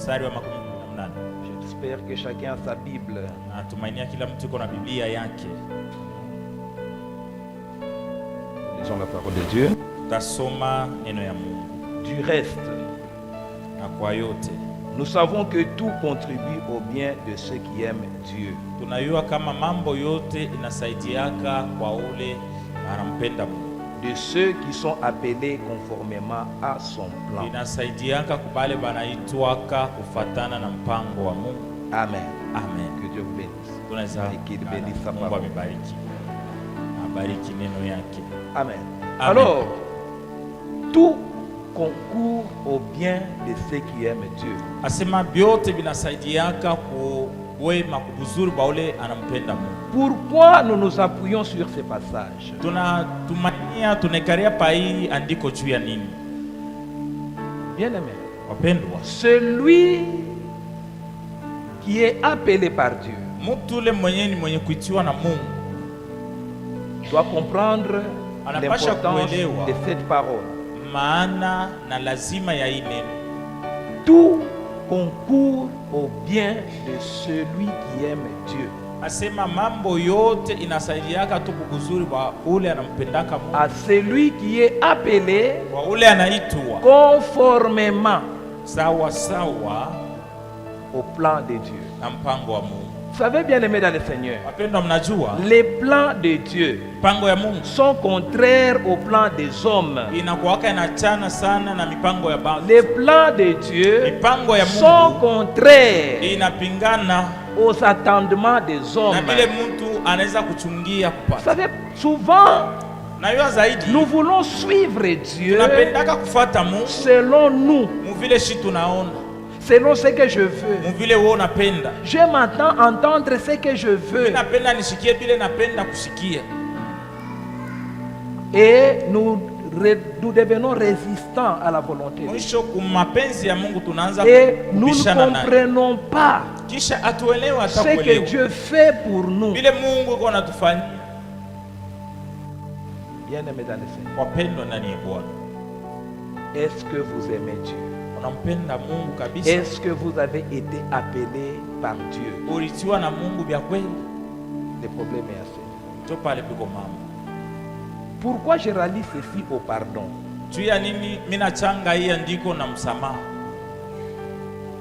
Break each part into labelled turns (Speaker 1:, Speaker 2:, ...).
Speaker 1: mstari wa 18.
Speaker 2: J'espère que chacun a sa Bible.
Speaker 1: Natumainia kila mtu yuko na Biblia yake.
Speaker 2: Lisons la parole de Dieu.
Speaker 1: Tasoma neno ya Mungu.
Speaker 2: Du reste,
Speaker 1: Na kwa yote
Speaker 2: nous savons que tout contribue au bien de ceux qui aiment Dieu.
Speaker 1: tunajua kama mambo yote inasaidiaka kwa ule anampenda Mungu.
Speaker 2: De ceux qui sont appelés conformément à son plan.
Speaker 1: Inasaidiaka kubale banaitwaka kufatana na mpango wa Mungu.
Speaker 2: Amen.
Speaker 1: Amen.
Speaker 2: Que Dieu vous bénisse.
Speaker 1: Tunaweza
Speaker 2: Et qu'il bénisse sa
Speaker 1: Mungu
Speaker 2: parole.
Speaker 1: amebariki. Abariki neno yake.
Speaker 2: Amen.
Speaker 1: Amen.
Speaker 2: Alors, tout concourt au bien de ceux qui aiment Dieu.
Speaker 1: Asema byote binasaidiaka kuwema kubuzuri ba ule anampenda Mungu.
Speaker 2: Pourquoi nous nous appuyons sur ces passages?
Speaker 1: Tunatumania tunekaria pai andiko juu ya nini?
Speaker 2: Bien-aimés,
Speaker 1: Wapendwa,
Speaker 2: celui qui est appelé par Dieu
Speaker 1: mtu ule mwenye kuitiwa na Mungu
Speaker 2: doit comprendre
Speaker 1: Anapasha
Speaker 2: l'importance
Speaker 1: kuelewa
Speaker 2: de cette parole.
Speaker 1: maana na lazima ya hii neno.
Speaker 2: Tout concourt au bien de celui qui aime Dieu.
Speaker 1: Asema mambo yote inasaidiaka tu kuzuri kwa ule anampendaka Mungu,
Speaker 2: À celui qui est appelé
Speaker 1: kwa ule anaitwa
Speaker 2: conformément
Speaker 1: sawa sawa
Speaker 2: au plan de Dieu.
Speaker 1: na mpango wa Mungu.
Speaker 2: Vous savez, bien aimés dans le Seigneur,
Speaker 1: Wapendwa, mnajua
Speaker 2: les plans de Dieu
Speaker 1: mpango ya Mungu
Speaker 2: sont contraires aux plans des hommes.
Speaker 1: inakuwaka inachana sana na mipango ya bantu.
Speaker 2: Les plans de Dieu
Speaker 1: Mipango ya
Speaker 2: sont
Speaker 1: Mungu
Speaker 2: contraires
Speaker 1: inapingana
Speaker 2: aux attendements des
Speaker 1: na
Speaker 2: hommes.
Speaker 1: vile mtu anaweza kuchungia
Speaker 2: Vous
Speaker 1: kupata.
Speaker 2: savez, souvent,
Speaker 1: Najua zaidi
Speaker 2: nous voulons suivre Dieu
Speaker 1: tunapendaka kufata Mungu
Speaker 2: selon nous,
Speaker 1: muvile shi tunaona,
Speaker 2: selon ce que je veux.
Speaker 1: muvile wewe unapenda.
Speaker 2: Je m'attends à entendre ce que je veux.
Speaker 1: Mimi napenda nishikie vile napenda kusikia.
Speaker 2: Et nous devenons résistants à la volonté de Dieu.
Speaker 1: Mwisho kumapenzi ya Mungu tunaanza
Speaker 2: Et nous ne
Speaker 1: kubishana naye.
Speaker 2: comprenons pas
Speaker 1: Kisha atuelewe hata
Speaker 2: ce que
Speaker 1: kuelewa.
Speaker 2: Dieu fait pour nous.
Speaker 1: Vile Mungu yuko anatufanyia.
Speaker 2: Bien-aimés dans le Seigneur,
Speaker 1: Wapendwa ndani ya Bwana.
Speaker 2: est-ce que vous aimez Dieu?
Speaker 1: Unampenda Mungu kabisa?
Speaker 2: Est-ce que vous avez été appelé par Dieu?
Speaker 1: Ulitiwa na Mungu vya kweli?
Speaker 2: Le problème est assez.
Speaker 1: Ndio pale piko mama.
Speaker 2: Pourquoi je rallie ceci au pardon?
Speaker 1: Juu ya nini mimi nachanga hii andiko na msamaha?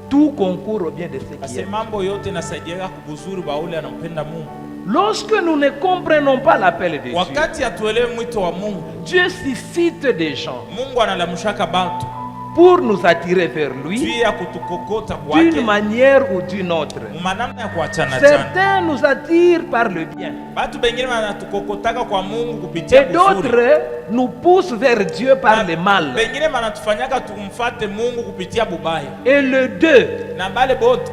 Speaker 2: Tout concourt au bien de ceux qui
Speaker 1: Ase
Speaker 2: aiment.
Speaker 1: mambo yote inasaidia kubuzuri wa ule anampenda Mungu.
Speaker 2: Lorsque nous ne comprenons pas l'appel de Dieu,
Speaker 1: Wakati atuelewe mwito wa Mungu,
Speaker 2: Dieu suscite des gens
Speaker 1: Mungu analamshaka bantu
Speaker 2: pour nous attirer vers
Speaker 1: juu
Speaker 2: lui
Speaker 1: ya kutukokota
Speaker 2: d'une
Speaker 1: kwake
Speaker 2: manière ou d'une autre.
Speaker 1: manamna ya kuachana chana.
Speaker 2: Certains nous attirent par le bien
Speaker 1: Batu bengine wanatukokotaka kwa Mungu kupitia
Speaker 2: et
Speaker 1: kuzuri.
Speaker 2: d'autres nous poussent vers Dieu par le mal.
Speaker 1: Bengine wanatufanyaka tumfate Mungu kupitia bubaya.
Speaker 2: Et les deux
Speaker 1: Na bale bote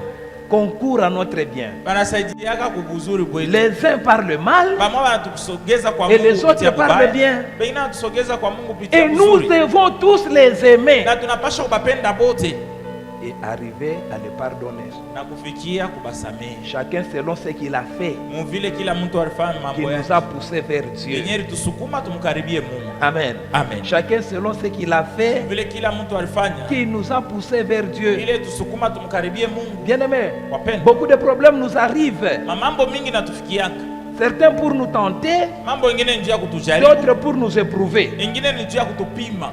Speaker 2: concourent à notre bien.
Speaker 1: wanasaidiaka kubuzuri bwetu.
Speaker 2: Les uns par le mal
Speaker 1: Bamwa wanatusogeza kwa
Speaker 2: et
Speaker 1: Mungu
Speaker 2: les autres
Speaker 1: kupitia
Speaker 2: par
Speaker 1: bubaya.
Speaker 2: le bien.
Speaker 1: Bengine wanatusogeza kwa Mungu kupitia
Speaker 2: Et nous
Speaker 1: buzuri.
Speaker 2: devons tous les aimer
Speaker 1: Na tunapasha kubapenda bote
Speaker 2: et arriver à les pardonner.
Speaker 1: na kufikia kubasamehe.
Speaker 2: Chacun selon ce qu'il a fait,
Speaker 1: Muvile kila mtu alifanya
Speaker 2: qui
Speaker 1: mambo
Speaker 2: nous
Speaker 1: yake.
Speaker 2: a poussés vers Dieu.
Speaker 1: Yenye tusukuma tumkaribie Mungu.
Speaker 2: Amen.
Speaker 1: Amen.
Speaker 2: Chacun selon ce qu'il a fait,
Speaker 1: Vile kila mtu alifanya
Speaker 2: qui nous a poussés vers Dieu.
Speaker 1: ile tusukuma tumkaribie Mungu.
Speaker 2: Bien-aimés,
Speaker 1: Wapendwa,
Speaker 2: beaucoup de problèmes nous arrivent.
Speaker 1: mambo mingi natufikiaka.
Speaker 2: Certains pour nous tenter,
Speaker 1: Mambo ingine njia ya kutujaribu,
Speaker 2: d'autres pour nous éprouver.
Speaker 1: ingine ni njia ya kutupima.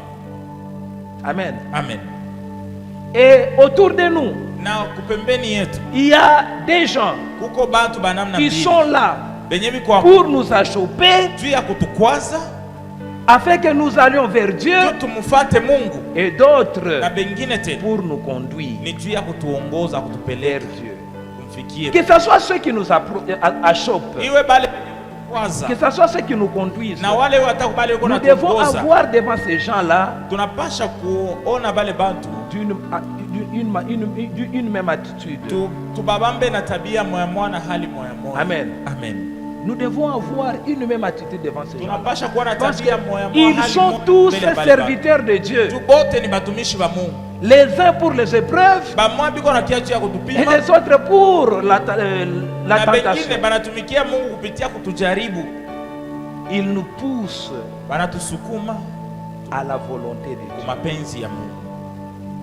Speaker 2: Amen.
Speaker 1: Amen.
Speaker 2: Et autour de nous,
Speaker 1: Na kupembeni yetu
Speaker 2: il y a des gens
Speaker 1: kuko bantu banamna
Speaker 2: qui
Speaker 1: mbili
Speaker 2: sont là
Speaker 1: benye biko
Speaker 2: pour nous achoper
Speaker 1: juu ya kutukwaza
Speaker 2: afin que nous allions vers Dieu
Speaker 1: juu tumufate Mungu,
Speaker 2: et d'autres
Speaker 1: na bengine tena
Speaker 2: pour nous conduire
Speaker 1: ni juu ya kutuongoza
Speaker 2: vers
Speaker 1: kutupeleka
Speaker 2: Dieu.
Speaker 1: kumfikie.
Speaker 2: Que ce soit ceux qui nous achoppent,
Speaker 1: Iwe bale benye kutukwaza
Speaker 2: que ce soit ceux qui nous conduisent.
Speaker 1: na wale watakubali uko
Speaker 2: Nous
Speaker 1: na
Speaker 2: devons
Speaker 1: tuongoza.
Speaker 2: avoir devant ces gens-là
Speaker 1: Tunapasha kuona bale bantu
Speaker 2: une même attitude.
Speaker 1: tubabambe na tabia moya moya na hali moya moya.
Speaker 2: Amen.
Speaker 1: Amen.
Speaker 2: Nous devons avoir une même attitude devant ces gens.
Speaker 1: Tunapasha kuwa na
Speaker 2: Parce
Speaker 1: tabia moya moya
Speaker 2: qu'ils
Speaker 1: hali
Speaker 2: sont
Speaker 1: moya
Speaker 2: tous
Speaker 1: mbele bale bantu.
Speaker 2: serviteurs de Dieu.
Speaker 1: Tu bote ni batumishi ba Mungu.
Speaker 2: Les uns pour les épreuves
Speaker 1: Bamwa biko na kiatu ya
Speaker 2: et
Speaker 1: kutupima.
Speaker 2: les autres pour la
Speaker 1: Na bengine
Speaker 2: tentation.
Speaker 1: banatumikia Mungu kupitia kutujaribu.
Speaker 2: Ils nous poussent
Speaker 1: Banatusukuma
Speaker 2: à la volonté de
Speaker 1: kwa
Speaker 2: Dieu.
Speaker 1: mapenzi ya Mungu.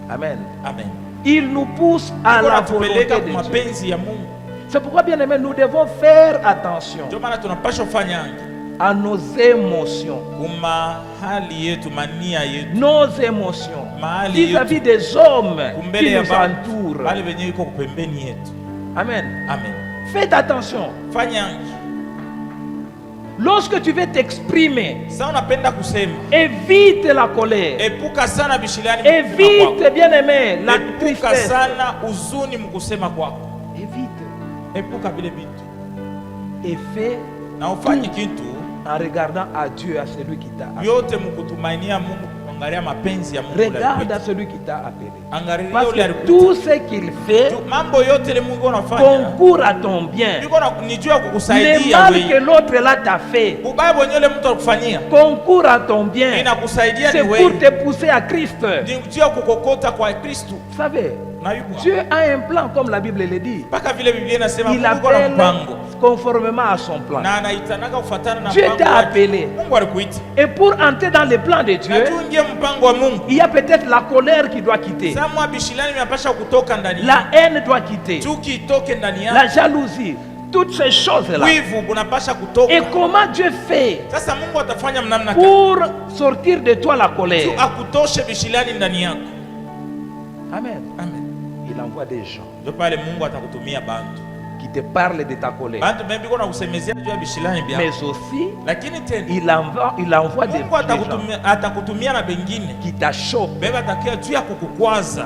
Speaker 2: Amen.
Speaker 1: Amen.
Speaker 2: Il nous pousse à la volonté
Speaker 1: Inatupeleka
Speaker 2: de
Speaker 1: kwa
Speaker 2: Dieu.
Speaker 1: mapenzi ya Mungu.
Speaker 2: C'est pourquoi, bien aimé, nous devons faire attention
Speaker 1: Ndio maana tunapaswa kufanya
Speaker 2: à nos émotions.
Speaker 1: kuma hali yetu, mania yetu,
Speaker 2: Nos émotions
Speaker 1: mahali
Speaker 2: vis-à-vis
Speaker 1: yetu
Speaker 2: des hommes
Speaker 1: kumbele
Speaker 2: qui
Speaker 1: ya
Speaker 2: nous
Speaker 1: wale
Speaker 2: entourent.
Speaker 1: wenye iko kupembeni yetu.
Speaker 2: Amen.
Speaker 1: Amen.
Speaker 2: Faites attention.
Speaker 1: Fanya
Speaker 2: Lorsque tu veux t'exprimer,
Speaker 1: sasa, unapenda kusema,
Speaker 2: évite la colère.
Speaker 1: epuka sana bishilani mkusema kwako.
Speaker 2: Évite, bien aimé, la
Speaker 1: Epuka
Speaker 2: tristesse.
Speaker 1: sana uzuni mkusema kwako.
Speaker 2: Évite.
Speaker 1: Epuka vile vitu
Speaker 2: Et fais
Speaker 1: na ufanye kitu
Speaker 2: en regardant à Dieu, à celui qui t'a appelé.
Speaker 1: yote mkutumainia Mungu, kuangalia mapenzi ya Mungu.
Speaker 2: Regarde à celui qui t'a appelé.
Speaker 1: Angalia
Speaker 2: Parce
Speaker 1: yule
Speaker 2: que
Speaker 1: alikuita.
Speaker 2: tout ce qu'il fait
Speaker 1: Mambo yote ile Mungu anafanya
Speaker 2: concourt à ton bien.
Speaker 1: biko ni juu ya
Speaker 2: Le
Speaker 1: kukusaidia
Speaker 2: mal que
Speaker 1: wewe.
Speaker 2: l'autre là t'a fait
Speaker 1: Ubaya mwenye ile mtu alikufanyia
Speaker 2: concourt à ton bien.
Speaker 1: inakusaidia
Speaker 2: C'est
Speaker 1: ni
Speaker 2: pour
Speaker 1: wewe.
Speaker 2: te pousser à Christ.
Speaker 1: Ni juu ya kukokota kwa Kristo.
Speaker 2: Vous savez,
Speaker 1: Na yuko
Speaker 2: Dieu a un plan comme la Bible le dit.
Speaker 1: mpaka vile Biblia inasema
Speaker 2: Il
Speaker 1: Mungu ana
Speaker 2: appelle
Speaker 1: mpango
Speaker 2: conformément à son plan.
Speaker 1: na anaitanaka kufuatana na
Speaker 2: Dieu
Speaker 1: mpango
Speaker 2: t'a
Speaker 1: wake.
Speaker 2: appelé.
Speaker 1: Mungu alikuita.
Speaker 2: Et pour entrer dans le plan de
Speaker 1: Na
Speaker 2: Dieu,
Speaker 1: tuingie mpango wa Mungu.
Speaker 2: il y a peut-être la colère qui doit quitter.
Speaker 1: Samwa bishilani inapasha kutoka ndani.
Speaker 2: La haine doit quitter.
Speaker 1: Chuki itoke ndani
Speaker 2: La
Speaker 1: yako.
Speaker 2: jalousie. Toutes ces choses-là.
Speaker 1: Wivu unapasha kutoka.
Speaker 2: Et comment Dieu fait
Speaker 1: Sasa Mungu atafanya namna gani?
Speaker 2: pour sortir de toi la
Speaker 1: Tu
Speaker 2: colère?
Speaker 1: akutoshe bishilani ndani yako.
Speaker 2: Amen.
Speaker 1: Amen.
Speaker 2: Il envoie des gens
Speaker 1: Ndio pale Mungu atakutumia bantu.
Speaker 2: qui te parlent de ta colère.
Speaker 1: Bantu mimi biko na kusemezea juu ya bishilani bia.
Speaker 2: Mais aussi,
Speaker 1: Lakini tena
Speaker 2: il envoie des
Speaker 1: Mungu
Speaker 2: gens
Speaker 1: atakutumia na bengine.
Speaker 2: qui t'achoppent
Speaker 1: Beba atakia juu ya kukukwaza.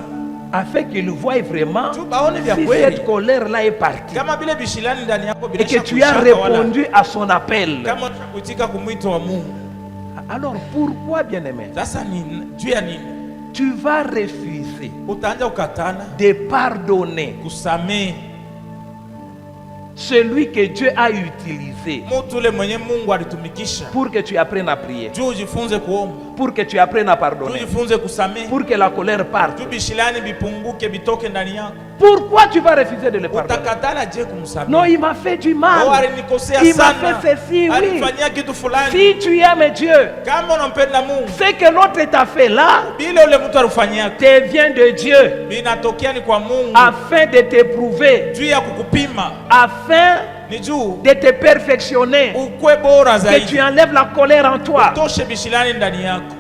Speaker 2: afin qu'ils voient vraiment
Speaker 1: Tu baone vya
Speaker 2: si
Speaker 1: kweli.
Speaker 2: cette colère-là est partie
Speaker 1: Kama vile bishilani ndani yako
Speaker 2: et que tu as répondu à son appel.
Speaker 1: Kama kuitika kumwito wa Mungu.
Speaker 2: Alors pourquoi, bien-aimé,
Speaker 1: Sasa ni juu ya nini?
Speaker 2: tu vas refuser
Speaker 1: Utaanza ukatana
Speaker 2: de pardonner
Speaker 1: kusamehe
Speaker 2: celui que Dieu a utilisé
Speaker 1: mtu ule mwenye Mungu alitumikisha
Speaker 2: pour que tu apprennes à prier,
Speaker 1: juu ujifunze kuomba,
Speaker 2: pour que tu apprennes à
Speaker 1: juu
Speaker 2: pardonner,
Speaker 1: ujifunze kusamehe,
Speaker 2: pour que la colère parte.
Speaker 1: juu bishilani bipunguke bitoke ndani yako.
Speaker 2: Pourquoi tu vas refuser de le pardonner?
Speaker 1: Utakatala je kumsamehe?
Speaker 2: Non, il m'a fait du
Speaker 1: Oh,
Speaker 2: mal.
Speaker 1: alinikosea
Speaker 2: Il m'a
Speaker 1: sana.
Speaker 2: fait ceci, oui.
Speaker 1: Alifanyia kitu fulani.
Speaker 2: Si tu aimes Dieu,
Speaker 1: Kama unampenda Mungu,
Speaker 2: ce que l'autre t'a fait là
Speaker 1: bila ule mtu alifanyia
Speaker 2: te vient de Dieu
Speaker 1: binatokea ni kwa Mungu,
Speaker 2: afin de t'éprouver,
Speaker 1: juu ya kukupima,
Speaker 2: afin
Speaker 1: ni juu
Speaker 2: de te perfectionner,
Speaker 1: ukwe bora
Speaker 2: que tu
Speaker 1: zaidi,
Speaker 2: enlèves la colère en toi.
Speaker 1: toshe bishilani ndani yako.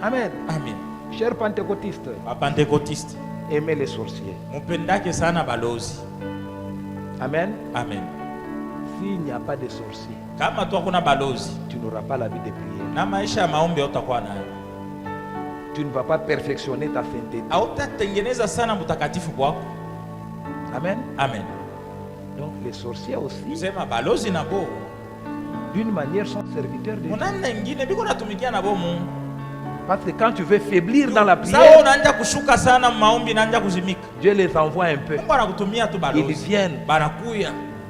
Speaker 2: Amen.
Speaker 1: Amen.
Speaker 2: Chers pentecôtistes,
Speaker 1: Wapentekotisti,
Speaker 2: aimez les sorciers.
Speaker 1: mupendake sana balozi.
Speaker 2: Amen.
Speaker 1: Amen.
Speaker 2: S'il n'y a pas de sorciers,
Speaker 1: Kama tu hakuna balozi
Speaker 2: tu n'auras pas la vie de prière.
Speaker 1: na maisha ya maombi utakuwa nayo,
Speaker 2: Tu ne vas pas perfectionner ta sainteté.
Speaker 1: hautatengeneza sana mtakatifu kwako.
Speaker 2: Amen.
Speaker 1: Amen.
Speaker 2: Donc les sorciers aussi,
Speaker 1: Kusema balozi nabo
Speaker 2: d'une manière, sont serviteurs de Dieu.
Speaker 1: munamna ingine biko natumikia nabo Mungu.
Speaker 2: Parce que quand tu veux faiblir dans la
Speaker 1: Sasa
Speaker 2: prière,
Speaker 1: unaanza kushuka sana maombi, naanza kuzimika.
Speaker 2: Dieu les envoie un peu.
Speaker 1: Mungu anakutumia tu
Speaker 2: Ils
Speaker 1: balozi,
Speaker 2: viennent,
Speaker 1: barakuya,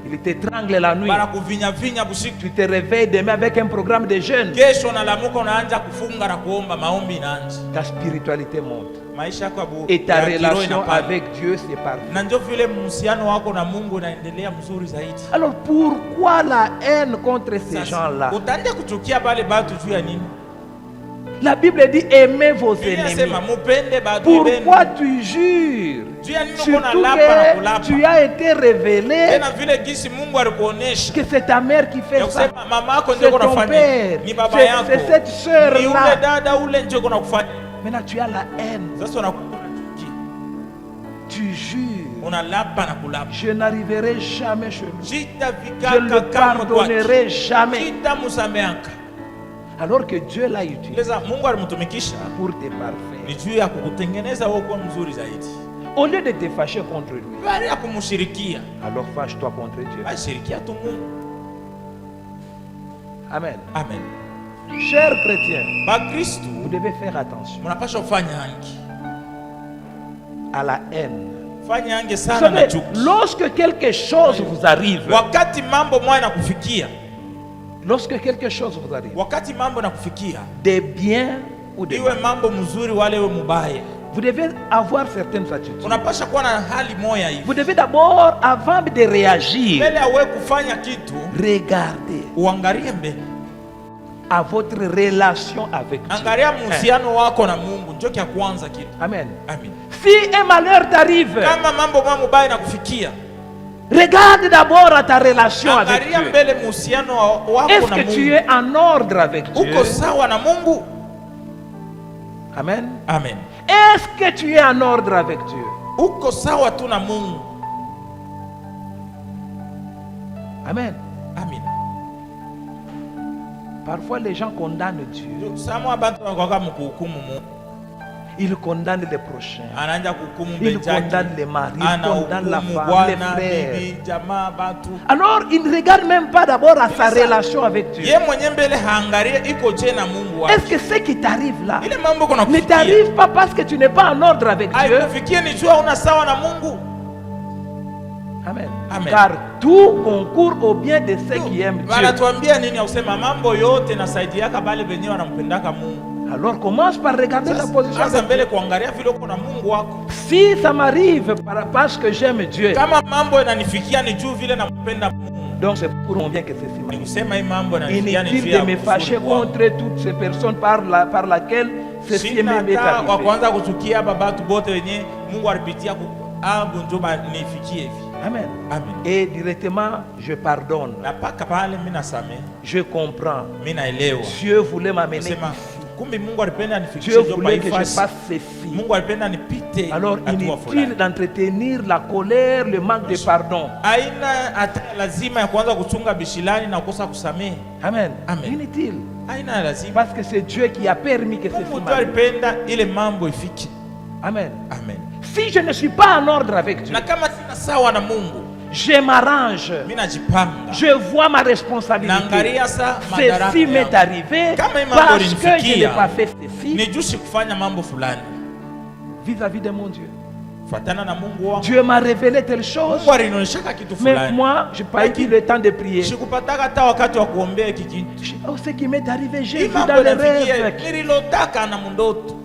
Speaker 2: ils t'étranglent la nuit.
Speaker 1: barakuvinya vinya busiku.
Speaker 2: Tu te réveilles demain avec un programme de jeûne.
Speaker 1: Kesho nalamuka unaanza kufunga na kuomba, maombi inaanza.
Speaker 2: Ta spiritualité monte.
Speaker 1: Maisha yako
Speaker 2: Et ta
Speaker 1: ya kiroho
Speaker 2: relation
Speaker 1: inapanda.
Speaker 2: avec Dieu, c'est parfait.
Speaker 1: Na ndio vile mhusiano wako na Mungu unaendelea mzuri zaidi.
Speaker 2: Alors pourquoi la haine contre ces
Speaker 1: Sasa,
Speaker 2: gens-là?
Speaker 1: utaanza kuchukia pale batu juu ya nini?
Speaker 2: La Bible dit aimez vos
Speaker 1: Biblia
Speaker 2: ennemis.
Speaker 1: inasema mupende batu
Speaker 2: Pourquoi
Speaker 1: benu.
Speaker 2: tu jures?
Speaker 1: Juu ya nini uko
Speaker 2: Surtout
Speaker 1: na lapa na
Speaker 2: que
Speaker 1: kulapa?
Speaker 2: tu as été révélé
Speaker 1: Tena vile gisi Mungu alikuonesha.
Speaker 2: que c'est ta mère qui fait
Speaker 1: Ya
Speaker 2: ça.
Speaker 1: kusema mama yako
Speaker 2: C'est
Speaker 1: ndio
Speaker 2: ton
Speaker 1: kunafanya.
Speaker 2: père.
Speaker 1: Ni baba
Speaker 2: C'est
Speaker 1: yako.
Speaker 2: cette sœur
Speaker 1: Ni ule
Speaker 2: là.
Speaker 1: dada ule ndio kunakufanya.
Speaker 2: Maintenant tu as la haine.
Speaker 1: Sasa unakuwa chuki.
Speaker 2: Tu jures.
Speaker 1: Unalapa na kulapa.
Speaker 2: Je n'arriverai jamais chez lui. Je ne
Speaker 1: Sitavikaka
Speaker 2: le
Speaker 1: kama kwake.
Speaker 2: pardonnerai jamais.
Speaker 1: Sitamusameaka.
Speaker 2: Alors que Dieu l'a utilisé
Speaker 1: Leza Mungu alimtumikisha
Speaker 2: pour te parfaire.
Speaker 1: ni juu ya kukutengeneza wewe kuwa mzuri zaidi.
Speaker 2: Au lieu de te fâcher contre lui,
Speaker 1: Bali ya kumshirikia,
Speaker 2: alors fâche-toi contre Dieu.
Speaker 1: bashirikia tu Mungu.
Speaker 2: Amen.
Speaker 1: Amen.
Speaker 2: Chers chrétiens,
Speaker 1: Ba Kristo
Speaker 2: vous devez faire attention
Speaker 1: mnapaswa kufanya hangi.
Speaker 2: à la haine.
Speaker 1: Fanya hangi
Speaker 2: Vous
Speaker 1: sana na
Speaker 2: savez,
Speaker 1: chuki.
Speaker 2: lorsque quelque chose vous arrive,
Speaker 1: Wakati mambo moja nakufikia,
Speaker 2: lorsque quelque chose vous arrive,
Speaker 1: wakati mambo nakufikia,
Speaker 2: de bien ou de
Speaker 1: iwe
Speaker 2: mal,
Speaker 1: mambo mzuri wale iwe mubaya,
Speaker 2: vous devez avoir certaines attitudes.
Speaker 1: unapaswa kuwa na hali moja hivi.
Speaker 2: Vous devez d'abord, avant de réagir,
Speaker 1: Mbele ya wewe kufanya kitu,
Speaker 2: regarder
Speaker 1: uangalie mbele.
Speaker 2: à votre relation avec Dieu.
Speaker 1: Angalia muhusiano wako na Mungu, ndio kia kwanza kitu.
Speaker 2: Amen.
Speaker 1: Amen.
Speaker 2: Si un malheur t'arrive,
Speaker 1: kama mambo mabaya inakufikia,
Speaker 2: regarde d'abord à ta relation avec
Speaker 1: angalia
Speaker 2: Dieu.
Speaker 1: mbele muhusiano wako
Speaker 2: Est-ce
Speaker 1: na
Speaker 2: que tu
Speaker 1: Mungu.
Speaker 2: es en ordre avec Dieu?
Speaker 1: Uko sawa na Mungu?
Speaker 2: Amen.
Speaker 1: Amen.
Speaker 2: Est-ce que tu es en ordre avec Dieu?
Speaker 1: Uko sawa tu na Mungu?
Speaker 2: Amen.
Speaker 1: Amen.
Speaker 2: Parfois les gens condamnent Dieu.
Speaker 1: Samwa bantu wanakuwa mkuhukumu Mungu.
Speaker 2: Ils condamnent les prochains.
Speaker 1: Anaanza kuhukumu
Speaker 2: Ils
Speaker 1: mbejaki.
Speaker 2: condamnent les maris, ils condamnent la
Speaker 1: Anahukumu
Speaker 2: femme, les
Speaker 1: bwana,
Speaker 2: frères.
Speaker 1: bibi, jamaa, batu.
Speaker 2: Alors il ne regarde même pas d'abord à sa relation avec Dieu.
Speaker 1: Ye mwenye mbele haangalie iko je na Mungu wake.
Speaker 2: Est-ce que ce qui t'arrive là
Speaker 1: Ile mambo kuna
Speaker 2: ne
Speaker 1: kufikia.
Speaker 2: t'arrive pas parce que tu n'es pas en ordre avec Dieu?
Speaker 1: Haikufikie ni jua una sawa na Mungu.
Speaker 2: Amen.
Speaker 1: Amen.
Speaker 2: Car tout concourt au bien de ceux qui aiment Dieu.
Speaker 1: Wanatuambia nini ya kusema mambo yote nasaidiaka bale wenye wanampendaka Mungu.
Speaker 2: Alors commence par regarder ta position.
Speaker 1: Sasa mbele kuangalia vile uko na Mungu wako.
Speaker 2: Si ça m'arrive parce que j'aime Dieu,
Speaker 1: Kama mambo inanifikia ni juu vile nampenda Mungu.
Speaker 2: donc c'est pour mon bien que ceci
Speaker 1: Ni
Speaker 2: m'arrive.
Speaker 1: kusema hii mambo inanifikia ni juu
Speaker 2: Inutile
Speaker 1: ya
Speaker 2: de me fâcher
Speaker 1: uzuri wangu.
Speaker 2: contre toutes ces personnes par laquelle ceci
Speaker 1: Sina
Speaker 2: m'est
Speaker 1: hata kwa
Speaker 2: arrivé.
Speaker 1: kwanza kuchukia hapa batu bote wenye Mungu alipitia njoba nifikie hivi.
Speaker 2: Amen.
Speaker 1: Amen.
Speaker 2: Et directement, je pardonne.
Speaker 1: Na paka pale mimi nasamehe,
Speaker 2: Je comprends.
Speaker 1: mimi naelewa.
Speaker 2: Dieu voulait m'amener
Speaker 1: Sema
Speaker 2: ici.
Speaker 1: kumbe Mungu alipenda nifikishe
Speaker 2: Dieu
Speaker 1: njoba
Speaker 2: voulait que je
Speaker 1: ifasi.
Speaker 2: fasse ceci.
Speaker 1: Mungu alipenda nipite
Speaker 2: Alors
Speaker 1: hatua
Speaker 2: inutile
Speaker 1: fulani.
Speaker 2: d'entretenir la colère, le manque de pardon.
Speaker 1: Haina hata lazima ya kuanza kuchunga bishilani na kukosa kusamehe.
Speaker 2: Amen.
Speaker 1: Amen.
Speaker 2: Inutile.
Speaker 1: Haina lazima.
Speaker 2: Parce que c'est Dieu qui a permis que ceci
Speaker 1: Mungu tu
Speaker 2: m'arrive.
Speaker 1: alipenda ile mambo ifike.
Speaker 2: Amen.
Speaker 1: Amen.
Speaker 2: Si je ne suis pas en ordre avec Dieu,
Speaker 1: Na kama sina sawa na Mungu,
Speaker 2: je m'arrange.
Speaker 1: mimi najipanga.
Speaker 2: Je vois ma responsabilité.
Speaker 1: Naangalia sa madaraka
Speaker 2: Ceci m'est
Speaker 1: yangu.
Speaker 2: arrivé
Speaker 1: Kama hii mambo
Speaker 2: parce que je
Speaker 1: ilinifikia,
Speaker 2: n'ai pas fait ceci
Speaker 1: Ni juu sikufanya mambo fulani.
Speaker 2: vis-à-vis de mon Dieu.
Speaker 1: Fuatana na Mungu wangu.
Speaker 2: Dieu m'a révélé telle chose,
Speaker 1: Mungu alinionyeshaka kitu
Speaker 2: mais
Speaker 1: fulani.
Speaker 2: moi, je n'ai pas eu le temps de prier.
Speaker 1: Sikupataka hata wakati wa kuombea hiki kitu.
Speaker 2: Oh, ce qui m'est arrivé, j'ai
Speaker 1: Hii
Speaker 2: vu
Speaker 1: mambo
Speaker 2: dans les
Speaker 1: inafikia
Speaker 2: rêves.
Speaker 1: nililotaka na mundoto.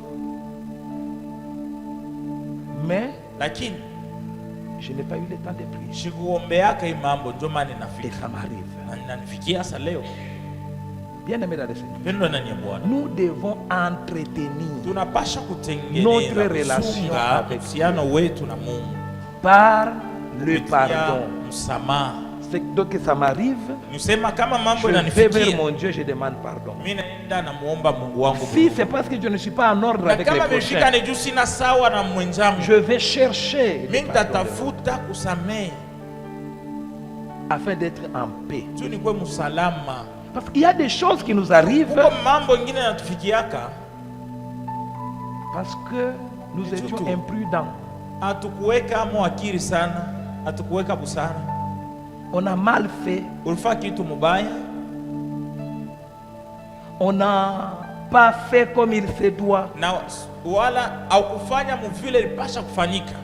Speaker 2: Mais
Speaker 1: Lakini
Speaker 2: je n'ai pas eu le temps de prier.
Speaker 1: sikuombeaka hii mambo ndio maana
Speaker 2: Et
Speaker 1: inafika.
Speaker 2: ça m'arrive.
Speaker 1: Na inanifikia sasa leo.
Speaker 2: Bien aimé dans le Seigneur,
Speaker 1: Pendo ndani ya Bwana.
Speaker 2: nous devons entretenir
Speaker 1: Tunapasha
Speaker 2: Notre
Speaker 1: kutengeneza
Speaker 2: relation
Speaker 1: kusunga
Speaker 2: avec
Speaker 1: uhusiano wetu na Mungu.
Speaker 2: par le
Speaker 1: Kupitia
Speaker 2: pardon.
Speaker 1: msamaha.
Speaker 2: Donc ça m'arrive,
Speaker 1: Nisema kama mambo
Speaker 2: je vais
Speaker 1: inanifikia,
Speaker 2: vers mon Dieu, je demande pardon.
Speaker 1: mimi naenda namuomba Mungu wangu.
Speaker 2: Si c'est parce que je ne suis pas en ordre
Speaker 1: Na
Speaker 2: avec les
Speaker 1: kama imefika
Speaker 2: prochains,
Speaker 1: ni juu sina sawa na mwenzangu,
Speaker 2: je vais chercher le
Speaker 1: mimi
Speaker 2: pardon
Speaker 1: nitatafuta kusamehe
Speaker 2: afin d'être en paix.
Speaker 1: juu nikuwe msalama.
Speaker 2: Parce qu'il y a des choses qui nous arrivent
Speaker 1: Huko mambo ingine yanatufikiaka,
Speaker 2: parce que nous étions
Speaker 1: Surtout.
Speaker 2: imprudents.
Speaker 1: hatukuweka amo akili sana, hatukuweka busara.
Speaker 2: On a mal fait,
Speaker 1: Ulifanya kitu mubaya,
Speaker 2: on n'a pas fait comme il se doit.
Speaker 1: na wala haukufanya mvile ilipasha kufanyika,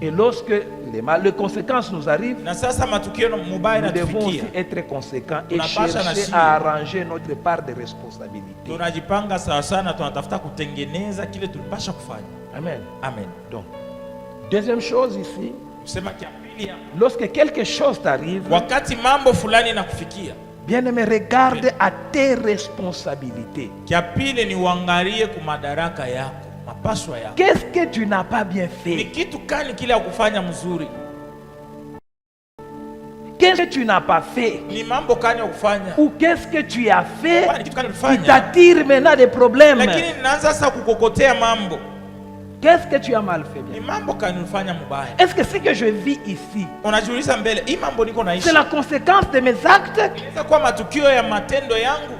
Speaker 2: Et lorsque les conséquences nous arrivent,
Speaker 1: na sasa matukio mubaya
Speaker 2: nous devons aussi
Speaker 1: yanatufikia.
Speaker 2: être conséquents et
Speaker 1: Tunapasha na
Speaker 2: chercher
Speaker 1: sisi.
Speaker 2: à arranger notre part de responsabilité.
Speaker 1: Tunajipanga sawa sana, tunatafuta kutengeneza kile tulipasha kufanya.
Speaker 2: Amen.
Speaker 1: Amen.
Speaker 2: Donc, deuxième chose ici,
Speaker 1: Kusema kia pili ya,
Speaker 2: lorsque quelque chose t'arrive,
Speaker 1: wakati mambo fulani nakufikia,
Speaker 2: bien-aimé, regarde à tes responsabilités.
Speaker 1: kia pili ni uangalie ku madaraka yako, mapaswa yako.
Speaker 2: Qu'est-ce que tu n'as pas bien
Speaker 1: Ni
Speaker 2: fait?
Speaker 1: kitu kani kile ya kufanya mzuri?
Speaker 2: Qu'est-ce que tu n'as pas fait?
Speaker 1: Ni mambo kani ya kufanya?
Speaker 2: Ou qu'est-ce que tu as fait
Speaker 1: Ni kitu kani
Speaker 2: qui
Speaker 1: ulifanya?
Speaker 2: t'attire maintenant des problèmes?
Speaker 1: Lakini ninaanza sasa kukokotea mambo.
Speaker 2: Qu'est-ce que tu as mal fait?
Speaker 1: Ni
Speaker 2: Bien?
Speaker 1: mambo kani ulifanya mubaya?
Speaker 2: Est-ce que ce que je vis ici,
Speaker 1: Unajiuliza mbele, hii mambo niko naishi.
Speaker 2: c'est la conséquence de mes actes?
Speaker 1: Inaweza kuwa matukio ya matendo yangu.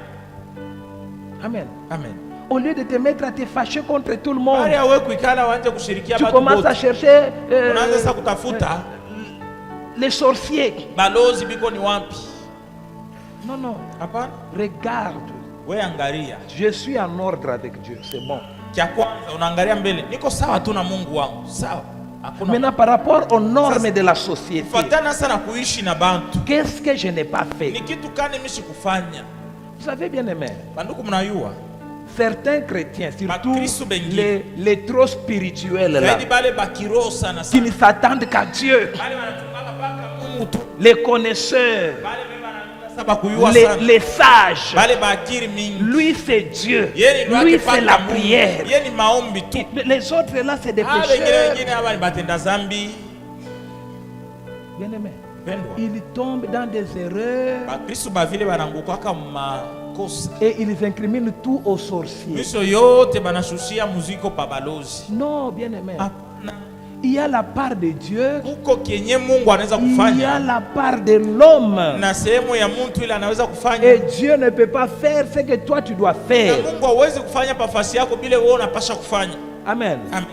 Speaker 2: Amen.
Speaker 1: Amen.
Speaker 2: Au lieu de te mettre à te fâcher contre tout le monde,
Speaker 1: Bali ya wewe kuikala uanze kushirikia
Speaker 2: tu
Speaker 1: watu
Speaker 2: commences à
Speaker 1: wote.
Speaker 2: chercher
Speaker 1: Unaanza sasa kutafuta
Speaker 2: les sorciers.
Speaker 1: balozi biko ni wapi?
Speaker 2: Non, non.
Speaker 1: Hapana.
Speaker 2: Regarde.
Speaker 1: Wewe angalia.
Speaker 2: Je suis en ordre avec Dieu. C'est bon.
Speaker 1: Cha kwanza unaangalia mbele. Niko sawa tu na Mungu wangu. Sawa. Hakuna.
Speaker 2: Maintenant, par rapport aux normes de la société,
Speaker 1: Fatana sana kuishi na bantu.
Speaker 2: qu'est-ce que je n'ai pas
Speaker 1: Ni
Speaker 2: fait?
Speaker 1: kitu kani mimi sikufanya?
Speaker 2: Vous savez bien aimé,
Speaker 1: Banduku mnayua.
Speaker 2: certains chrétiens, surtout
Speaker 1: Bakristo bengi.
Speaker 2: les trop spirituels là,
Speaker 1: Zaidi bale bakiro sana
Speaker 2: qui
Speaker 1: sana.
Speaker 2: ne s'attendent qu'à Dieu,
Speaker 1: Bale wanachungaka paka Mungu tu.
Speaker 2: les connaisseurs,
Speaker 1: Bale beba wanaenda
Speaker 2: les sages.
Speaker 1: bale bakiri mingi.
Speaker 2: Lui, c'est Dieu.
Speaker 1: Yeye ndio
Speaker 2: Lui,
Speaker 1: akipata
Speaker 2: c'est la
Speaker 1: Mungu.
Speaker 2: prière.
Speaker 1: Yeye ni maombi tu.
Speaker 2: Les autres, là, c'est des
Speaker 1: Wengine
Speaker 2: pécheurs.
Speaker 1: wengine hapa ni batenda zambi.
Speaker 2: Bien-aimé,
Speaker 1: Pendwa.
Speaker 2: ils tombent dans des erreurs
Speaker 1: Bakristo bavile banangukaka makosa.
Speaker 2: et ils incriminent tout aux sorciers.
Speaker 1: Miso yote banashushia muziko pa balozi.
Speaker 2: Non, bien-aimé.
Speaker 1: Hapana.
Speaker 2: Il y a la part de Dieu,
Speaker 1: Huko kenye Mungu anaweza
Speaker 2: il y a
Speaker 1: kufanya
Speaker 2: la part de l'homme.
Speaker 1: na sehemu ya mtu ile anaweza
Speaker 2: Et
Speaker 1: kufanya.
Speaker 2: Dieu ne peut pas faire ce que toi tu dois
Speaker 1: Na
Speaker 2: faire.
Speaker 1: Mungu hawezi kufanya pafasi yako bila wewe unapasha kufanya.
Speaker 2: Amen.
Speaker 1: Amen.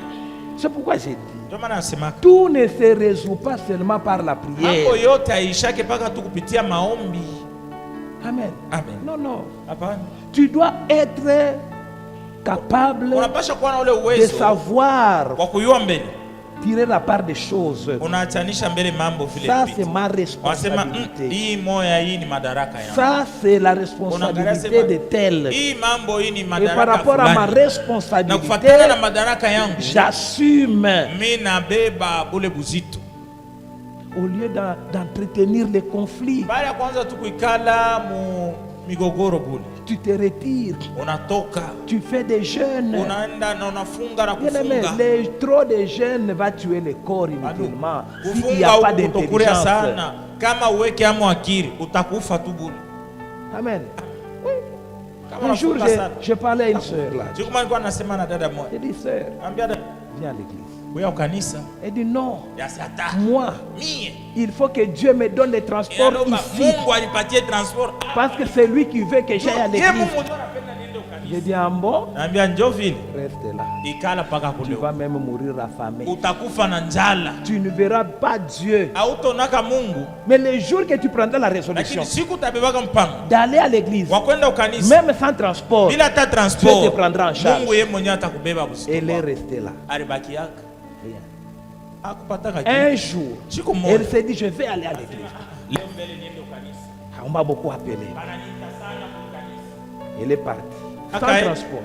Speaker 2: C'est pourquoi j'ai dit,
Speaker 1: Ndio maana nasema
Speaker 2: tout ne se résout pas seulement par la prière.
Speaker 1: mambo yote haishake paka tu kupitia maombi.
Speaker 2: Amen.
Speaker 1: Amen.
Speaker 2: Non, non.
Speaker 1: Hapana.
Speaker 2: Tu dois être capable
Speaker 1: Unapasha kuwa na ule
Speaker 2: de
Speaker 1: uwezo
Speaker 2: savoir
Speaker 1: wa kuyua mbele.
Speaker 2: tirer la part des choses.
Speaker 1: Unaachanisha mbele mambo vile
Speaker 2: Ça,
Speaker 1: vile.
Speaker 2: c'est ma
Speaker 1: Wanasema
Speaker 2: responsabilité.
Speaker 1: hii moya hii ni madaraka yangu.
Speaker 2: Ça, c'est la responsabilité de tel.
Speaker 1: Hii mambo hii ni
Speaker 2: Et par
Speaker 1: madaraka
Speaker 2: rapport à ma
Speaker 1: fulani. Na kufuatana
Speaker 2: responsabilité,
Speaker 1: na madaraka yangu
Speaker 2: j'assume.
Speaker 1: mimi nabeba bule buzito.
Speaker 2: Au lieu d'entretenir les conflits,
Speaker 1: Baada ya kwanza tu kuikala mu migogoro bule.
Speaker 2: tu te retires,
Speaker 1: Unatoka,
Speaker 2: tu fais des jeûnes.
Speaker 1: unaenda na unafunga na
Speaker 2: Bien-aimé,
Speaker 1: kufunga.
Speaker 2: trop de jeûnes va tuer le corps inutilement. S'il n'y
Speaker 1: Kufunga
Speaker 2: a pas
Speaker 1: huku kutokuria
Speaker 2: d'intelligence.
Speaker 1: sana. Kama uweke amo akili, utakufa tu bule.
Speaker 2: Amen.
Speaker 1: Kama
Speaker 2: Un jour,
Speaker 1: unafunga sana.
Speaker 2: je parlais à une sœur là.
Speaker 1: Siku moja nilikuwa nasema na dada moja.
Speaker 2: J'ai dit, sœur,
Speaker 1: Ambia dada,
Speaker 2: viens à l'église.
Speaker 1: wewe kanisa.
Speaker 2: Elle dit, non,
Speaker 1: Yasi hata.
Speaker 2: moi,
Speaker 1: Mie.
Speaker 2: il faut que Dieu me donne les transports
Speaker 1: Inaomba
Speaker 2: ici.
Speaker 1: Mungu anipatie transport.
Speaker 2: Parce que c'est lui qui veut que j'aille à
Speaker 1: Yeye
Speaker 2: l'église.
Speaker 1: Mungu ndio anapenda niende kanisa.
Speaker 2: J'ai dit, ah bon,
Speaker 1: Naambia njoo vile.
Speaker 2: reste là.
Speaker 1: Ikala paka
Speaker 2: Tu
Speaker 1: kule.
Speaker 2: vas même mourir affamé.
Speaker 1: Utakufa na njala.
Speaker 2: Tu ne verras pas Dieu.
Speaker 1: Hautonaka Mungu.
Speaker 2: Mais le jour que tu prendras la résolution
Speaker 1: Lakini siku utabebaka mpango
Speaker 2: d'aller à l'église,
Speaker 1: wa kwenda ukanisa
Speaker 2: même sans transport,
Speaker 1: bila hata
Speaker 2: Dieu te
Speaker 1: transport,
Speaker 2: prendra en charge.
Speaker 1: Mungu yeye mwenyewe atakubeba busito.
Speaker 2: Elle est restée là.
Speaker 1: Alibaki yaka
Speaker 2: Rien.
Speaker 1: akupataka
Speaker 2: Un
Speaker 1: kitu.
Speaker 2: jour,
Speaker 1: Siku
Speaker 2: elle
Speaker 1: moja
Speaker 2: s'est dit, je vais aller à l'église.
Speaker 1: leo mbele niende ukanisa.
Speaker 2: Ah, on m'a beaucoup appelé.
Speaker 1: Bananiita sana kukanisa.
Speaker 2: Elle est partie. Sans
Speaker 1: Okay.
Speaker 2: transport.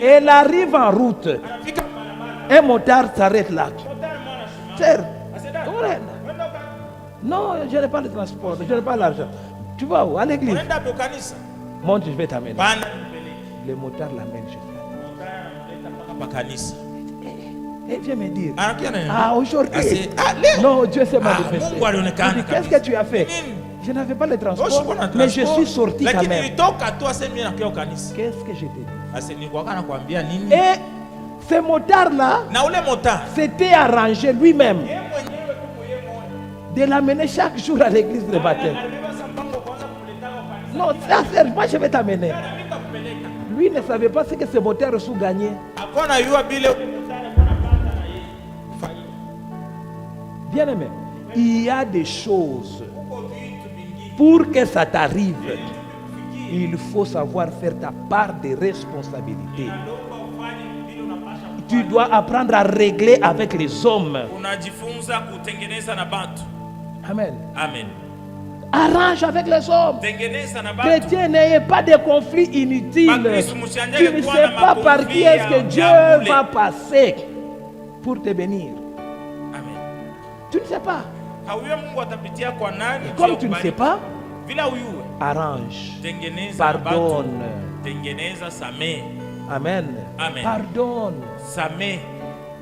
Speaker 2: Elle arrive en route.
Speaker 1: Anafika barabara.
Speaker 2: Un motard s'arrête là.
Speaker 1: Motari mwana shuma.
Speaker 2: Sœur,
Speaker 1: Aseda.
Speaker 2: unaenda?
Speaker 1: Wenda ukanisa.
Speaker 2: Non, je n'ai pas de transport, je n'ai pas l'argent. Tu vas où? À l'église.
Speaker 1: Unaenda ukanisa.
Speaker 2: Monte, je vais t'amener.
Speaker 1: Bana mpeleke.
Speaker 2: Le motard l'amène chez toi.
Speaker 1: Motari anamleta mpaka kanisa.
Speaker 2: Et viens me dire,
Speaker 1: Anakuja nani?
Speaker 2: ah, aujourd'hui,
Speaker 1: leo.
Speaker 2: non, Dieu s'est
Speaker 1: Ah,
Speaker 2: manifesté.
Speaker 1: Mungu alionekana
Speaker 2: Il dit, qu'est-ce
Speaker 1: kabisa.
Speaker 2: que tu as fait?
Speaker 1: Nini?
Speaker 2: Je n'avais pas le
Speaker 1: Wewe
Speaker 2: transport,
Speaker 1: sikuwa na
Speaker 2: mais je
Speaker 1: transport.
Speaker 2: suis sorti quand
Speaker 1: Lakini
Speaker 2: même.
Speaker 1: nilitoka tu ase mimi nakuja kanisa.
Speaker 2: Qu'est-ce que je t'ai dit?
Speaker 1: Ase nilikuwa kana kuambia nini?
Speaker 2: Et ce motard-là
Speaker 1: Na ule motari
Speaker 2: s'était arrangé lui-même
Speaker 1: yeye mwenyewe tu mwenyewe moyo.
Speaker 2: de l'amener chaque jour à l'église de baptême.
Speaker 1: Alibeba sa mpango kwanza kumletaka kanisa.
Speaker 2: Non, ça, c'est moi, je vais t'amener.
Speaker 1: Mimi nitakupeleka.
Speaker 2: Lui ne savait pas ce que ce motard sous gagné.
Speaker 1: Hakuna yua bile ule motari alikuwa anapata na yeye. Faida.
Speaker 2: Bien aimé, il y a des choses
Speaker 1: Huko vitu vingine.
Speaker 2: pour que ça t'arrive. Il faut savoir faire ta part de responsabilité.
Speaker 1: Naomba ufanye vile unapasha.
Speaker 2: Tu dois apprendre à régler avec les hommes.
Speaker 1: Unajifunza kutengeneza na batu.
Speaker 2: Amen.
Speaker 1: Amen.
Speaker 2: Arrange avec les hommes.
Speaker 1: Tengeneza na batu.
Speaker 2: Chrétien, n'ayez pas de conflits inutiles.
Speaker 1: Bakristo
Speaker 2: Tu
Speaker 1: msianjele
Speaker 2: ne
Speaker 1: kuwa
Speaker 2: sais
Speaker 1: na
Speaker 2: pas par
Speaker 1: magomvi
Speaker 2: qui est-ce que
Speaker 1: ya
Speaker 2: Dieu
Speaker 1: bule.
Speaker 2: va passer pour te bénir.
Speaker 1: Amen.
Speaker 2: Tu ne sais pas.
Speaker 1: Hauyo Mungu atapitia kwa nani?
Speaker 2: Comme tu ne sais pas,
Speaker 1: Vila uyue.
Speaker 2: arrange.
Speaker 1: Tengeneza na batu.
Speaker 2: Pardonne.
Speaker 1: Tengeneza samee.
Speaker 2: Amen.
Speaker 1: Amen.
Speaker 2: Pardonne.
Speaker 1: Samee.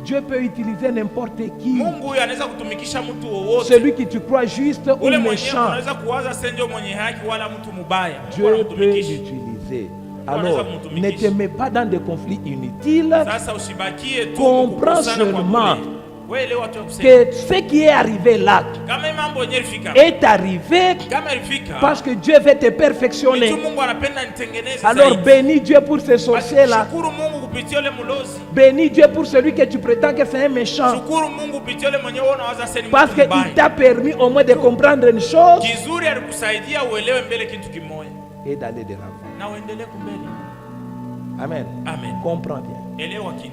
Speaker 2: Dieu peut utiliser n'importe qui.
Speaker 1: Mungu huyu anaweza kutumikisha mtu wowote.
Speaker 2: Celui qui tu crois juste ou
Speaker 1: Ule mwenyewe
Speaker 2: méchant,
Speaker 1: unaweza kuwaza senjo mwenye haki wala mtu mubaya.
Speaker 2: Dieu peut
Speaker 1: Unamtumikisha.
Speaker 2: l'utiliser.
Speaker 1: Anaweza
Speaker 2: Alors,
Speaker 1: kumtumikisha.
Speaker 2: ne te mets pas dans des conflits inutiles.
Speaker 1: Sasa usibakie tu
Speaker 2: Comprends
Speaker 1: kukosana kwa
Speaker 2: seulement
Speaker 1: kule. Wewe elewa tu kusema.
Speaker 2: Que ce qui est arrivé là
Speaker 1: Kama mambo yenyewe ilifika.
Speaker 2: est arrivé
Speaker 1: Kama ilifika.
Speaker 2: parce que Dieu veut te perfectionner.
Speaker 1: Mtu Mungu anapenda nitengeneze
Speaker 2: Alors
Speaker 1: zaidi.
Speaker 2: bénis Dieu pour ce sorcier-là.
Speaker 1: Shukuru Mungu kupitia ule mulozi.
Speaker 2: Bénis Dieu pour celui que tu prétends que c'est un méchant.
Speaker 1: Shukuru Mungu kupitia ule mwenyewe unawaza sasa ni
Speaker 2: Parce
Speaker 1: mtu mbaya.
Speaker 2: qu'il t'a permis au moins de comprendre une chose
Speaker 1: Kizuri alikusaidia uelewe mbele kitu kimoja.
Speaker 2: et d'aller de l'avant.
Speaker 1: Na uendelee kumbele.
Speaker 2: Amen.
Speaker 1: Amen.
Speaker 2: Comprends bien.
Speaker 1: Elewa kitu.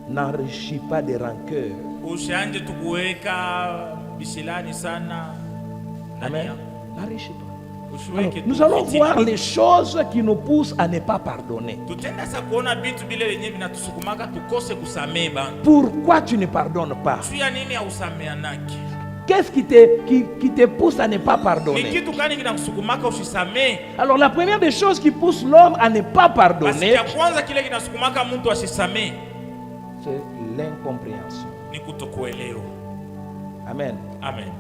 Speaker 2: N'enrichis pas de rancœur.
Speaker 1: Usianje tu kuweka bishilani sana.
Speaker 2: Amen. N'enrichis pas. Alors,
Speaker 1: Usiweke tu
Speaker 2: nous allons
Speaker 1: fitina.
Speaker 2: voir les choses qui nous poussent à ne pas pardonner.
Speaker 1: Tutenda sasa kuona vitu vile wenyewe vinatusukumaka tukose kusamee bana.
Speaker 2: Pourquoi tu ne pardonnes pas?
Speaker 1: Juu ya nini hausameanaki?
Speaker 2: Qu'est-ce qui te pousse à ne pas
Speaker 1: Ni
Speaker 2: pardonner?
Speaker 1: kitu gani kinakusukumaka usisamee?
Speaker 2: Alors la première des choses qui pousse l'homme à ne pas
Speaker 1: Basi
Speaker 2: pardonner,
Speaker 1: cha kwanza kile kinasukumaka mtu asisamee
Speaker 2: c'est l'incompréhension.
Speaker 1: ni kutokuelewa.
Speaker 2: Amen.
Speaker 1: Amen.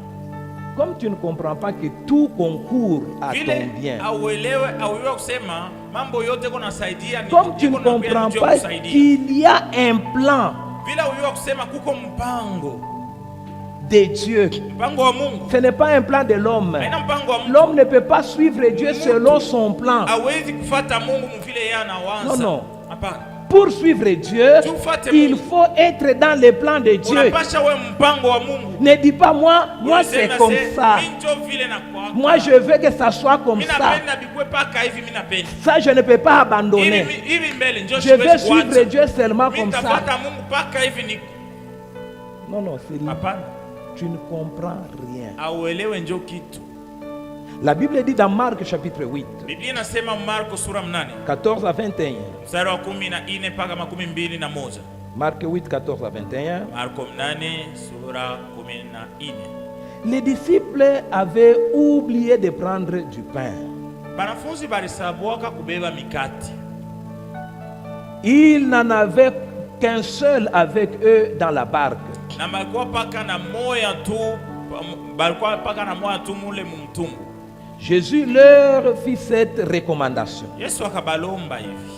Speaker 2: Comme tu ne comprends pas que tout concourt à
Speaker 1: Vile
Speaker 2: ton bien,
Speaker 1: auelewe auiwe kusema mambo yote kunasaidia ni
Speaker 2: comme tu ne
Speaker 1: iko na pia
Speaker 2: comprends
Speaker 1: ndio
Speaker 2: pas
Speaker 1: kusaidia.
Speaker 2: qu'il y a un plan
Speaker 1: Vile auiwe kusema kuko mpango
Speaker 2: de Dieu,
Speaker 1: mpango wa Mungu.
Speaker 2: ce n'est pas un plan de l'homme.
Speaker 1: Haina mpango wa Mungu.
Speaker 2: L'homme ne peut pas suivre Dieu selon son plan.
Speaker 1: Hawezi kufuata Mungu mvile yeye anawaza.
Speaker 2: Non, non.
Speaker 1: Hapana.
Speaker 2: Pour suivre Dieu, il faut être dans le plan de Dieu.
Speaker 1: Unapasha wewe mpango wa Mungu.
Speaker 2: Ne dis pas moi c'est comme ça. Moi je veux que ça soit comme ça. Ça je ne peux pas abandonner. Je veux suivre Dieu seulement comme ça. Non, non, tu ne comprends rien. La Bible dit dans Marc chapitre 8, 14 à 21. Marc 8, 14 à 21. Les disciples avaient oublié de prendre du pain. Ils n'en avaient qu'un seul avec eux dans la barque. Jésus leur fit cette recommandation.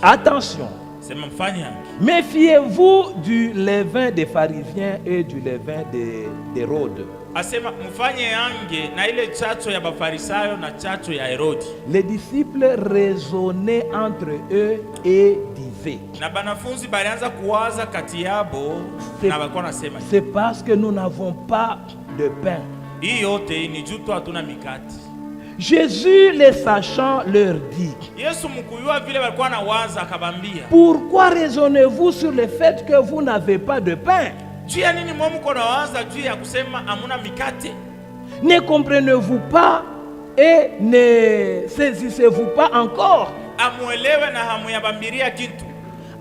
Speaker 2: Attention, méfiez-vous du levain des pharisiens et du levain d'Hérode. Les disciples raisonnaient entre eux et disaient, c'est parce que nous n'avons pas de pain. Jésus, les sachant, leur dit, pourquoi raisonnez-vous sur le fait que vous n'avez pas de pain? Ne comprenez-vous pas et ne saisissez-vous pas encore?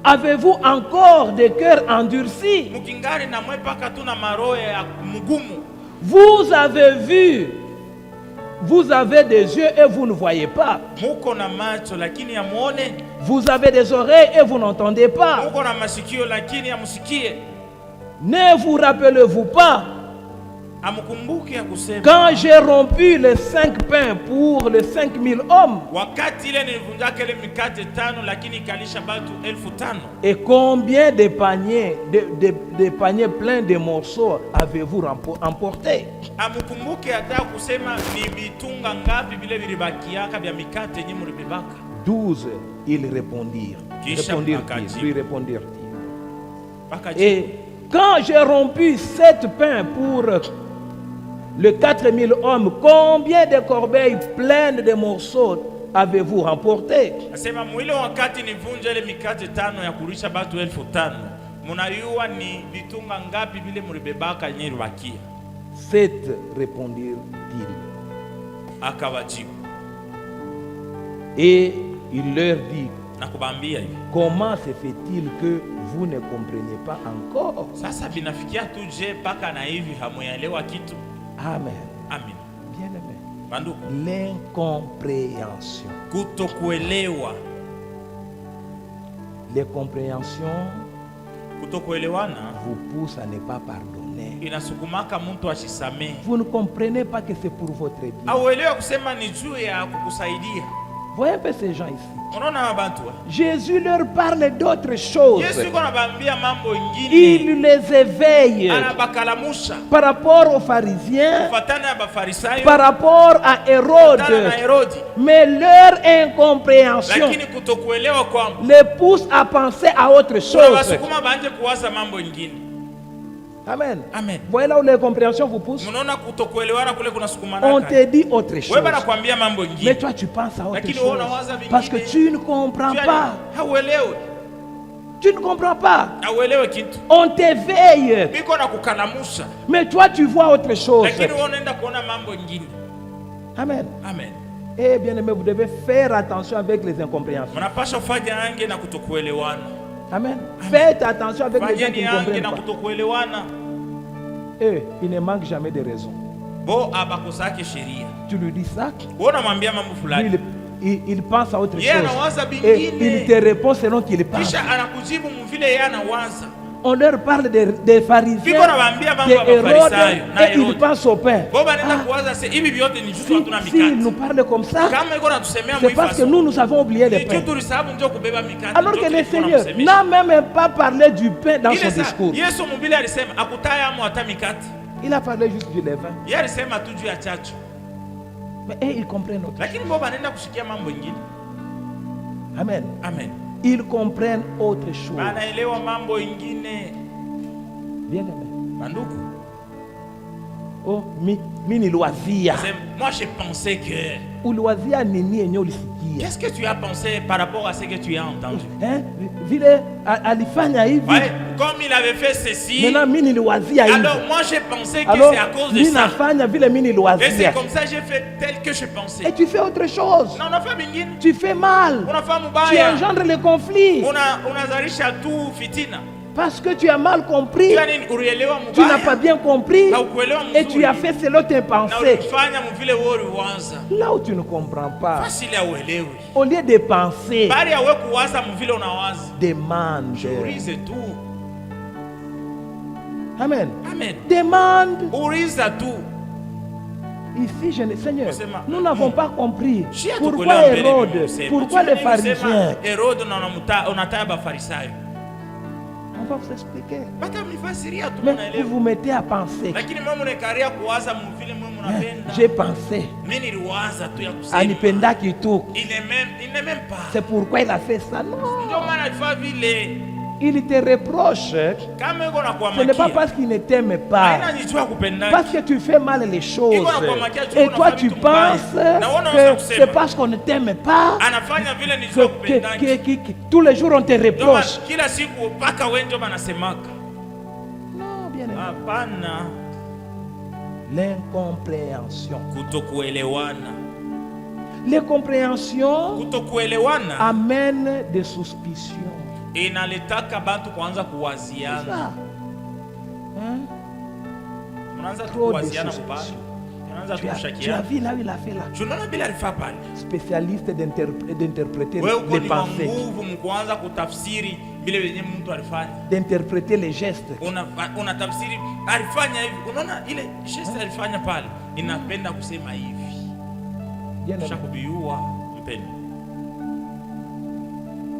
Speaker 2: Avez-vous encore des cœurs endurcis? Vous avez vu, vous avez des yeux et vous ne voyez pas. Vous avez des oreilles et vous n'entendez pas. Ne vous rappelez-vous pas quand j'ai rompu les 5 pains pour les 5000 hommes? Et combien de paniers pleins de morceaux avez-vous emporté? 12, ils répondirent. Lui répondirent-ils. Et quand j'ai rompu 7 pains pour les 4000 hommes, combien de corbeilles pleines de morceaux avez-vous remporté? 7 répondirent-ils. Et il leur dit, comment se fait-il que vous ne comprenez pas encore? Amen.
Speaker 1: Amen.
Speaker 2: Bien-aimé. L'incompréhension. Les compréhensions vous poussent à ne pas pardonner. Vous ne comprenez pas que c'est pour votre bien. Voyez un peu ces gens ici. Jésus leur parle d'autres choses. Il les éveille par rapport aux pharisiens, par rapport à Hérode. Mais leur incompréhension les pousse à penser à autre chose. Amen.
Speaker 1: Amen.
Speaker 2: Voyez là où l'incompréhension vous pousse. On te dit autre chose. Mais toi tu penses à autre chose. Parce que tu ne comprends pas. Tu ne comprends pas. On t'éveille. Mais toi tu vois autre chose. Amen.
Speaker 1: Amen.
Speaker 2: Eh bien aimé, vous devez faire attention avec les incompréhensions. Amen. Faites attention avec les gens qui ne comprennent pas. Il ne manque jamais de raison. Tu lui dis ça. Il pense à autre chose. Et il te répond selon qu'il pense. On leur parle des pharisiens, des Hérodes, et ils pensent au pain. S'ils nous parlent comme ça, c'est parce que nous avons oublié le pain. Alors que le Seigneur n'a même pas parlé du pain dans son discours. Il a parlé juste du levain. Mais ils comprennent autre chose. Amen.
Speaker 1: Amen.
Speaker 2: Ils comprennent autre chose. Bien aimé. Oh, mini loisir.
Speaker 1: Moi je pensais que.
Speaker 2: Qu'est-ce
Speaker 1: que tu as pensé par rapport à ce que tu as entendu?
Speaker 2: Hein?
Speaker 1: Comme il avait fait ceci.
Speaker 2: Alors
Speaker 1: moi j'ai pensé que c'est à cause de ça. Et c'est comme ça que j'ai fait tel que je pensais.
Speaker 2: Et tu fais autre chose. Tu fais mal. Tu engendres le conflit. Parce que tu as mal compris, tu n'as pas bien compris et tu as fait selon tes pensées. Là où tu ne comprends pas, au lieu de penser, demande. Amen. Demande. Ici, Seigneur, nous n'avons pas compris. Pourquoi Hérode? Pourquoi les pharisiens? On va vous expliquer. Mais vous vous mettez à penser. J'ai pensé. Anipenda Kitu. C'est pourquoi il a fait ça. Non. Il te reproche. Ce n'est pas parce qu'il ne t'aime pas. Parce que tu fais mal les choses. Et toi tu penses que c'est parce qu'on ne t'aime pas que tous les jours on te reproche. Non, bien aimé. L'incompréhension. L'incompréhension amène des suspicions.
Speaker 1: Inaletaka bantu kuanza kuwaziana. Mnaanza kuwaziana mbaya.
Speaker 2: Tu as vu là où il a fait là. Spécialiste d'interpréter les pensées. D'interpréter les gestes.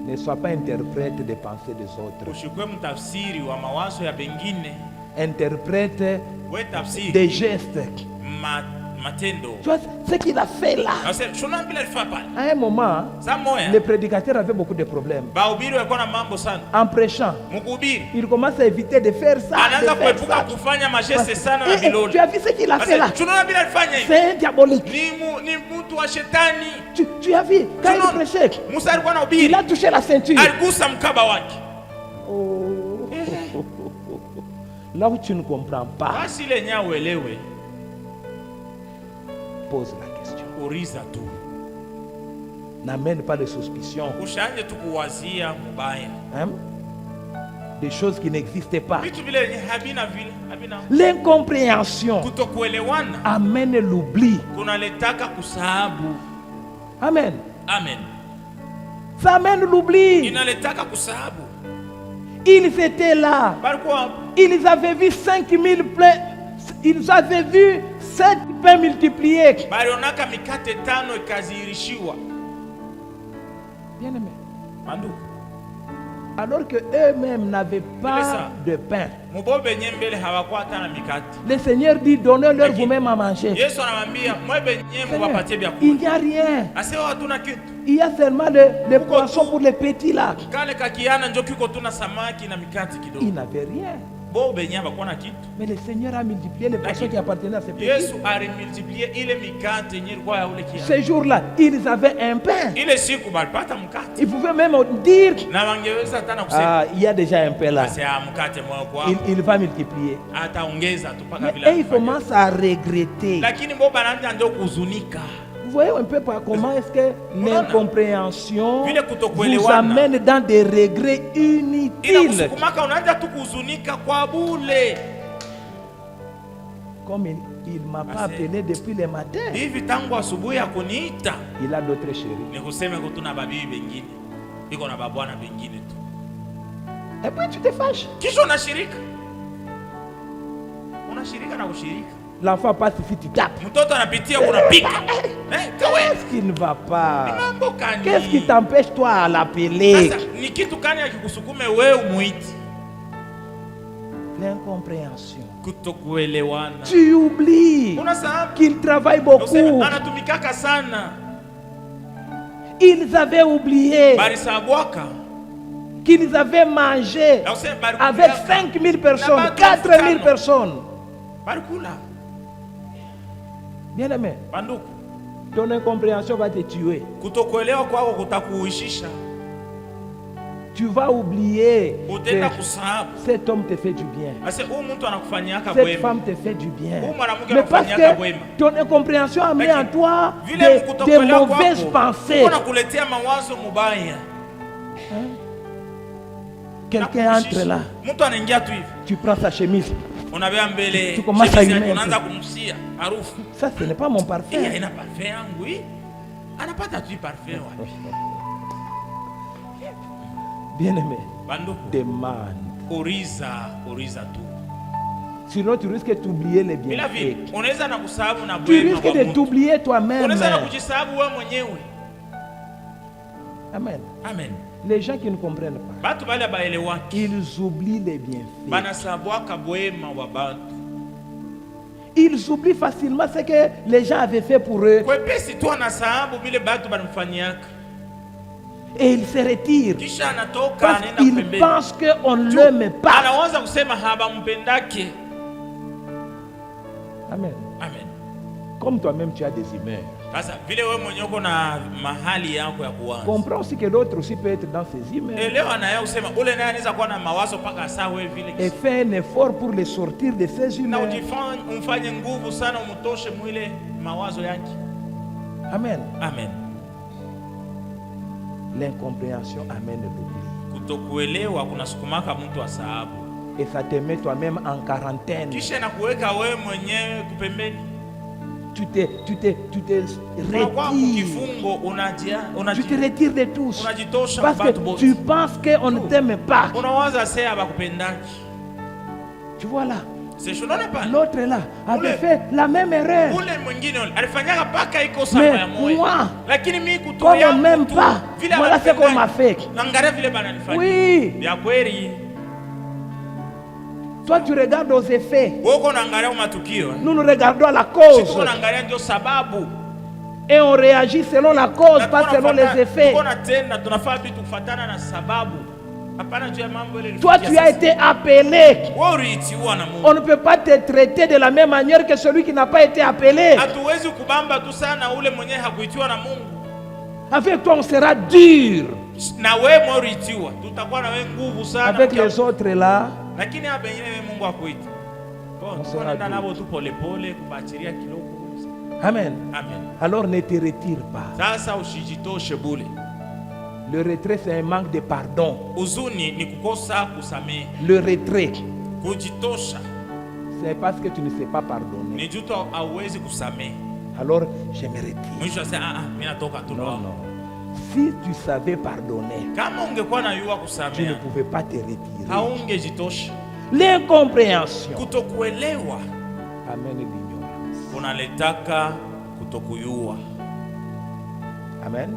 Speaker 2: Ne sois pas interprète des pensées des autres. Interprète des gestes. Tu vois ce qu'il a fait là. À un moment, les prédicateurs avaient beaucoup de problèmes. En prêchant, il commence à éviter de faire ça. Tu as vu ce qu'il a fait là. C'est un diabolique. Tu as vu quand il prêchait, il a touché la ceinture. Oh. Là où tu ne comprends pas, pose la question. N'amène pas de suspicion. Hein? Des choses qui n'existaient pas. L'incompréhension amène l'oubli. Amen. Ça amène l'oubli. Ils étaient là. Ils avaient vu 5000 plaies. Ils avaient vu 7 pains multipliés. Bien aimé. Alors que eux-mêmes n'avaient pas de pain. Le Seigneur dit, donnez-leur vous-même à manger. Il n'y a rien. Il y a seulement des poissons pour les petits là. Il n'avait rien. Mais le Seigneur a multiplié les poissons qui appartenaient à ces petits. Ce jour-là, ils avaient un pain. Ils pouvaient même dire, il y a déjà un pain là. Il va multiplier. Et il commence à regretter. Vous voyez un peu comment est-ce que l'incompréhension vous amène dans des regrets inutiles. comme il ne m'a pas appelé depuis le matin, il a d'autres chéris. Et puis tu te fâches. L'enfant passe ici, tu tapes. Qu'est-ce qui ne va pas? Qu'est-ce qui t'empêche toi à l'appeler? L'incompréhension. Tu oublies qu'il travaille beaucoup. Ils avaient oublié qu'ils avaient mangé avec 5000 personnes, 4000 personnes. Bien aimé, ton incompréhension va te tuer. Tu vas oublier que cet homme te fait du bien. Cette femme te fait du bien. Mais parce que ton incompréhension a mis en toi des mauvaises pensées. Quelqu'un entre là. Tu prends sa chemise. Tu commences à humer. Ça, ce n'est pas mon parfum. Bien aimé, demande. Sinon, tu risques d'oublier les bienfaits. Tu risques de t'oublier toi-même. Amen.
Speaker 1: Amen.
Speaker 2: Les gens qui ne comprennent pas, ils oublient les bienfaits. Ils oublient facilement ce que les gens avaient fait pour eux. Et ils se retirent parce qu'ils pensent qu'on ne l'aime pas. Amen.
Speaker 1: Amen.
Speaker 2: Comme toi-même tu as des humeurs. Comprends aussi que l'autre aussi peut être dans ses humeurs. Et fais un effort pour les sortir de ses humeurs. Amen.
Speaker 1: Amen.
Speaker 2: L'incompréhension amène l'oubli. Et ça te met toi-même en quarantaine. Tu te retires. Tu te retires de tous. Parce que tu penses qu'on ne t'aime pas. Tu vois là. L'autre là avait fait la même erreur. Mais moi, comme on ne m'aime pas, voilà ce qu'on m'a fait. Oui. Toi, tu regardes aux effets. Nous nous regardons à la cause. Et on réagit selon la cause, pas selon les effets. Toi, tu as été appelé. On ne peut pas te traiter de la même manière que celui qui n'a pas été appelé. Avec toi, on sera dur. Avec les autres là, on sera dur. Amen. Alors ne te retire pas. Le retrait, c'est un manque de pardon. Le retrait, c'est parce que tu ne sais pas pardonner. Alors, je me retire. Non. Si tu savais pardonner, tu ne pouvais pas te retirer. L'incompréhension amène l'ignorance. Amen.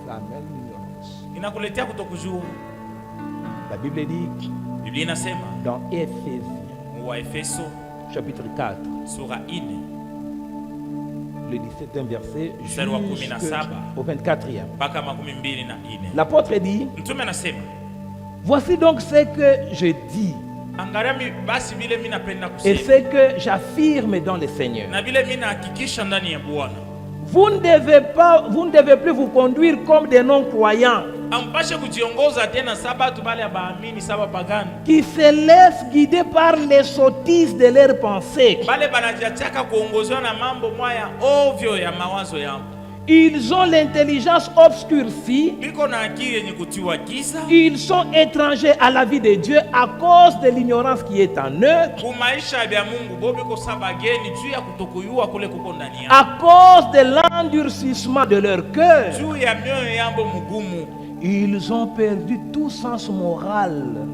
Speaker 2: Ça amène l'ignorance. La Bible dit dans Ephésiens chapitre 4 le 17e verset jusqu'au 24e. L'apôtre dit: voici donc ce que je dis et ce que j'affirme dans le Seigneur. Vous ne devez plus vous conduire comme des non-croyants qui se laissent guider par les sottises de leurs pensées. Ils ont l'intelligence obscurcie. Ils sont étrangers à la vie de Dieu à cause de l'ignorance qui est en eux. À cause de l'endurcissement de leur cœur. Ils ont perdu tout sens moral.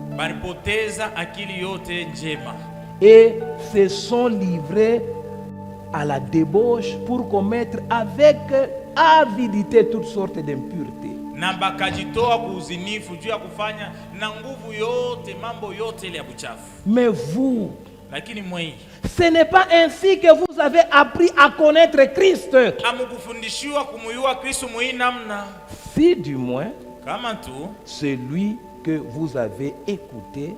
Speaker 2: Et se sont livrés à la débauche pour commettre avec avidité toutes sortes d'impuretés. Mais vous, ce n'est pas ainsi que vous avez appris à connaître Christ. Si du moins, celui que vous avez écouté,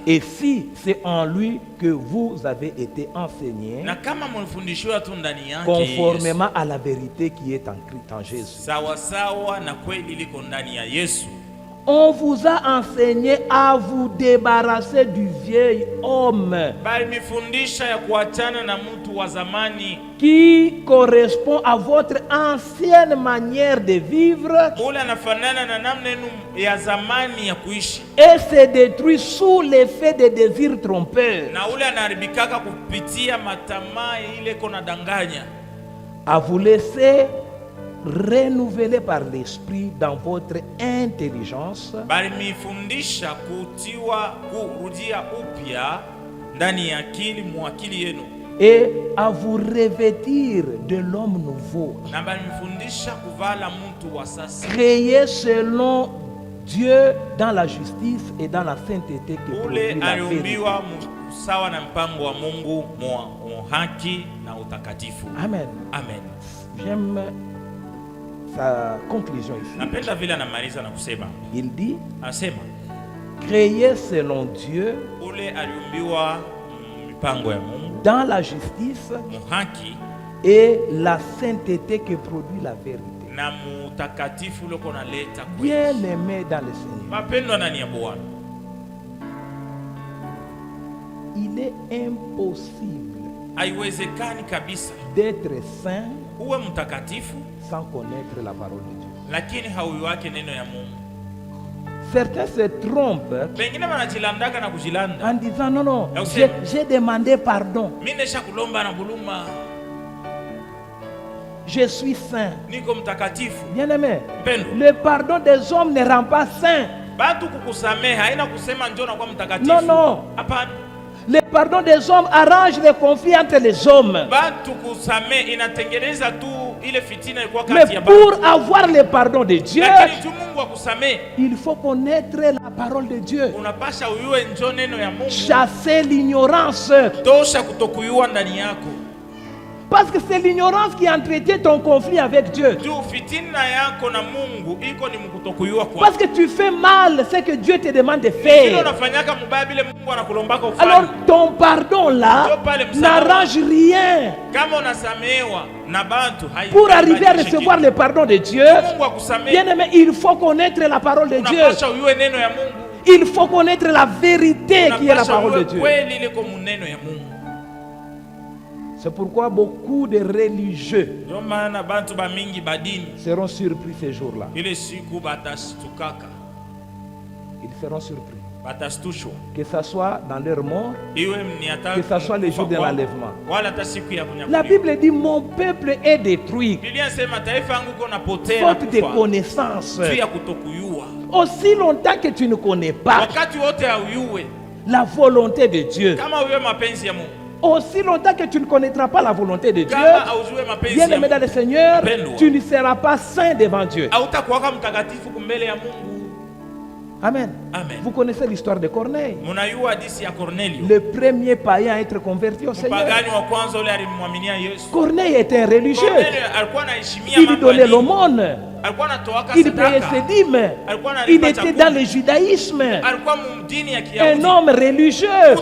Speaker 2: et si c'est en lui que vous avez été enseigné, conformément à la vérité qui est en Christ, en Jésus. On vous a enseigné à vous débarrasser du vieil homme qui correspond à votre ancienne manière de vivre et se détruit sous l'effet des désirs trompeurs. À vous laisser renouvelé par l'esprit dans votre intelligence et à vous revêtir de l'homme nouveau, créé selon Dieu dans la justice et dans la sainteté que produit la vérité. Amen.
Speaker 1: Amen.
Speaker 2: J'aime sa conclusion ici. Il dit, créé selon Dieu dans la justice et la sainteté que produit la vérité. Bien aimé dans le Seigneur, il est impossible d'être saint sans connaître la parole de Dieu. Certains se trompent en disant non, j'ai demandé pardon. Je suis saint. Bien aimé, le pardon des hommes ne rend pas saint. Non, non. Le pardon des hommes arrange les conflits entre les hommes. Mais pour avoir le pardon de Dieu, il faut connaître la parole de Dieu. Chasser l'ignorance. Parce que c'est l'ignorance qui entretient ton conflit avec Dieu. Parce que tu fais mal ce que Dieu te demande de faire. Alors ton pardon là n'arrange rien. Pour arriver à recevoir le pardon de Dieu, bien aimé, il faut connaître la parole de Dieu. Il faut connaître la vérité qui est la parole de Dieu. C'est pourquoi beaucoup de religieux seront surpris ces jours-là. Ils seront surpris. Que ce soit dans leur mort, que ce soit les jours de l'enlèvement. La Bible dit, mon peuple est détruit faute de connaissance. Aussi longtemps que tu ne connais pas la volonté de Dieu, aussi longtemps que tu ne connaîtras pas la volonté de Dieu, bien aimé dans le Seigneur, tu ne seras pas saint devant Dieu. Amen.
Speaker 1: Amen.
Speaker 2: Vous connaissez l'histoire de Corneille, le premier païen à être converti au Seigneur. Corneille était un religieux. Il donnait l'aumône, il payait ses dîmes, il était dans le judaïsme, un homme religieux,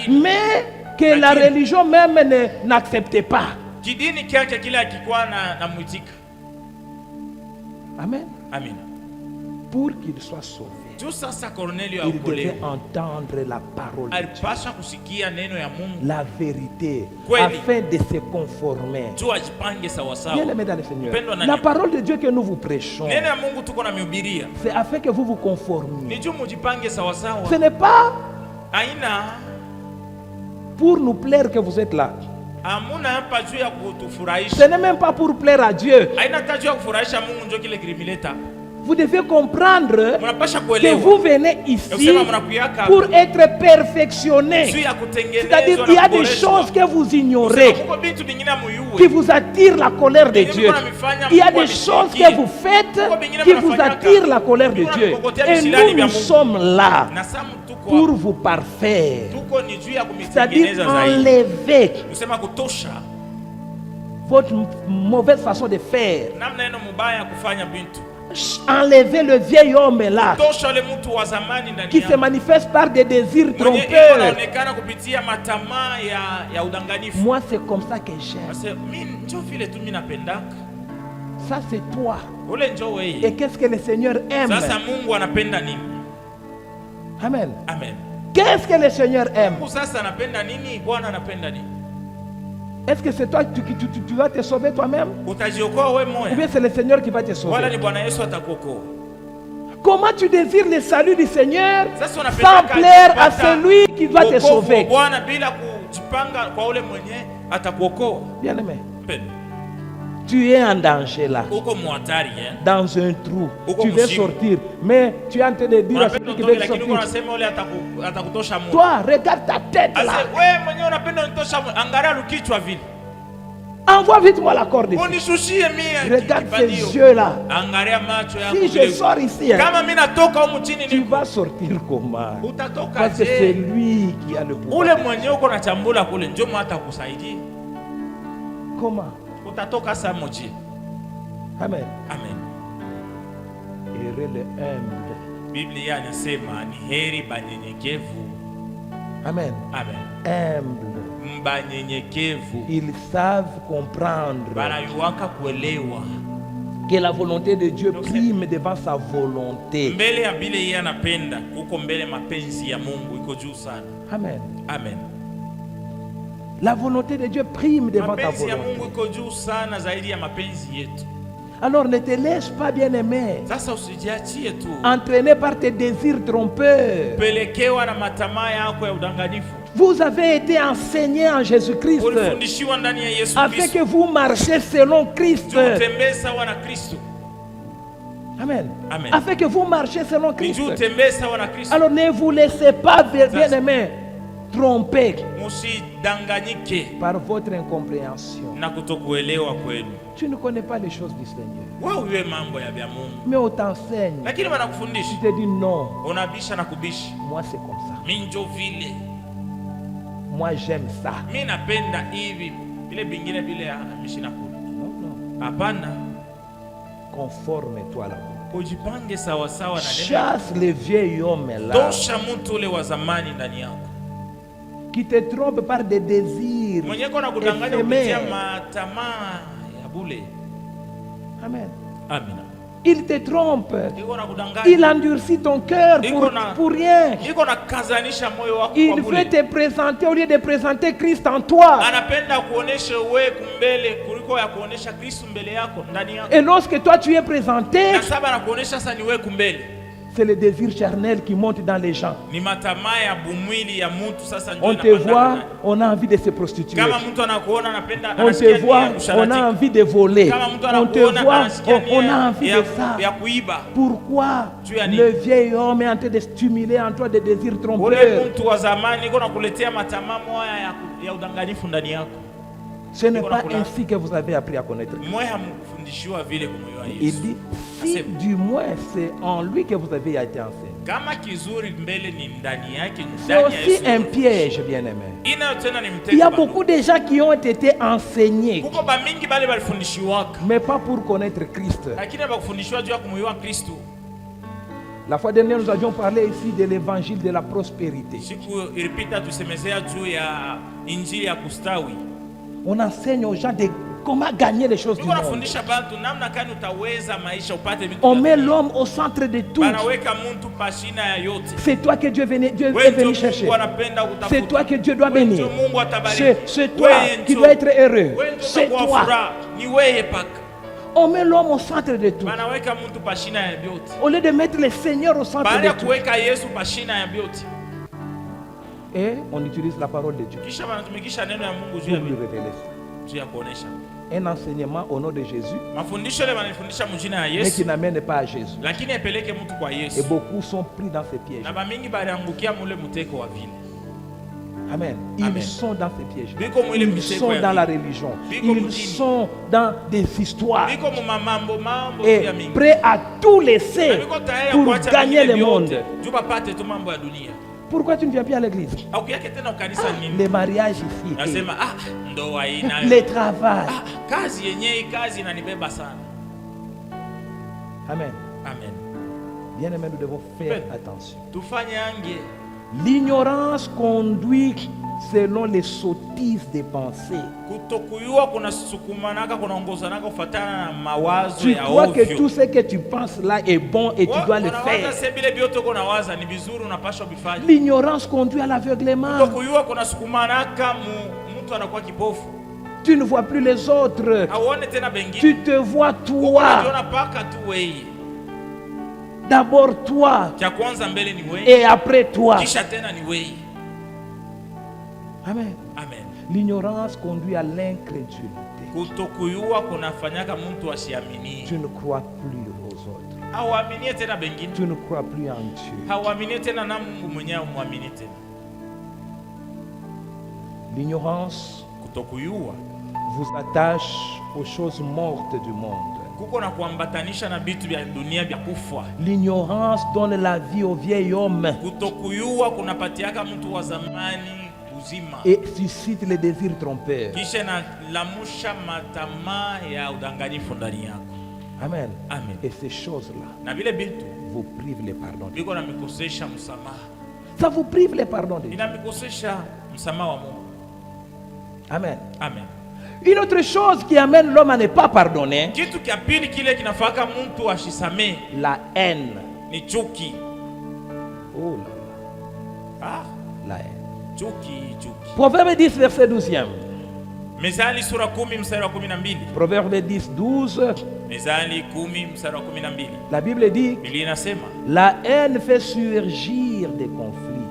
Speaker 2: mais que la religion même n'acceptait pas. Amen.
Speaker 1: Amen.
Speaker 2: Pour qu'il soit sauvé, il devait entendre la parole de Dieu, la vérité, afin de se conformer. Bien aimé dans le Seigneur, la parole de Dieu que nous vous prêchons, c'est afin que vous vous conformiez. Ce n'est pas pour nous plaire que vous êtes là. Ce n'est même pas pour plaire à Dieu. Vous devez comprendre que vous venez ici pour être perfectionné. C'est-à-dire qu'il y a des choses que vous ignorez, qui vous attirent la colère de Dieu. Il y a des choses que vous faites qui vous attirent la colère de Dieu. Et nous sommes là pour vous parfaire. C'est-à-dire enlever votre mauvaise façon de faire. Enlever le vieil homme là qui se manifeste par des désirs trompeurs. Moi c'est comme ça que j'aime. Ça c'est toi. Et qu'est-ce que le Seigneur aime? Amen. Qu'est-ce que le Seigneur aime? Est-ce que c'est toi tu vas te sauver toi-même? Ou bien c'est le Seigneur qui va te sauver? Comment tu désires le salut du Seigneur sans plaire à celui qui va te sauver? Bien aimé, tu es en danger là, dans un trou, tu veux sortir, mais tu es en train de dire à celui qui veut sortir, toi regarde ta tête là, envoie vite moi la corde ici. Regarde ces yeux là. Si je sors ici, tu vas sortir comment? Parce que c'est lui qui a le pouvoir. Comment? Amen. Heureux le humble. Amen. Humble. Ils savent comprendre que la volonté de Dieu prime devant sa volonté. Amen. La volonté de Dieu prime devant ta volonté. Alors ne te laisse pas, bien-aimé, entraîné par tes désirs trompeurs. Vous avez été enseigné en Jésus-Christ afin que vous marchiez selon Christ. Amen. Afin que vous marchiez selon Christ. Alors ne vous laissez pas, bien-aimé, tromper par votre incompréhension. Tu ne connais pas les choses du Seigneur, mais on t'enseigne. Tu te dis non, moi c'est comme ça, moi j'aime ça. Conforme-toi à la volonté. Chasse les vieils hommes là qui te trompent par des désirs éphémères. Amen. Il te trompe. Il endurcit ton cœur pour rien. Il veut te présenter au lieu de présenter Christ en toi. Et lorsque toi tu es présenté, c'est le désir charnel qui monte dans les gens. On te voit, on a envie de se prostituer. On te voit, on a envie de voler. On te voit, on a envie de ça. Pourquoi le vieil homme est en train de stimuler en toi des désirs trompeurs? Ce n'est pas ainsi que vous avez appris à connaître. Il dit, si du moins c'est en lui que vous avez été enseigné. C'est aussi un piège, bien-aimé. Il y a beaucoup de gens qui ont été enseignés, mais pas pour connaître Christ. La fois dernière, nous avions parlé ici de l'évangile de la prospérité. On enseigne aux gens de comment gagner les choses du monde. On met l'homme au centre de tout. C'est toi que Dieu est venu chercher. C'est toi que Dieu doit bénir. C'est toi qui dois être heureux. C'est toi. On met l'homme au centre de tout. Au lieu de mettre le Seigneur au centre de tout. Et on utilise la parole de Dieu. Pour lui révéler ça. Un enseignement au nom de Jésus, mais qui n'amène pas à Jésus. Et beaucoup sont pris dans ces pièges. Amen. Ils sont dans ces pièges. Ils sont dans la religion. Ils sont dans des histoires. Et prêts à tout laisser pour gagner le monde. Pourquoi tu ne viens plus à l'église? Les mariages ici, les travail. Amen. Bien aimé, nous devons faire attention. L'ignorance conduit selon les sottises des pensées. Tu crois que tout ce que tu penses là est bon et tu dois le faire. L'ignorance conduit à l'aveuglement. Tu ne vois plus les autres. Tu te vois toi. D'abord toi et après toi. Amen. L'ignorance conduit à l'incrédulité. Tu ne crois plus aux autres. Tu ne crois plus en Dieu. L'ignorance vous attache aux choses mortes du monde. L'ignorance donne la vie au vieil homme et suscite les désirs trompeurs. Amen. Et ces choses-là vous privent le pardon de Dieu. Ça vous prive le pardon de Dieu. Amen. Une autre chose qui amène l'homme à ne pas pardonner, la haine. Oh là. La haine. Proverbe 10, verset 12e. Proverbe 10, 12. La Bible dit, la haine fait surgir des conflits,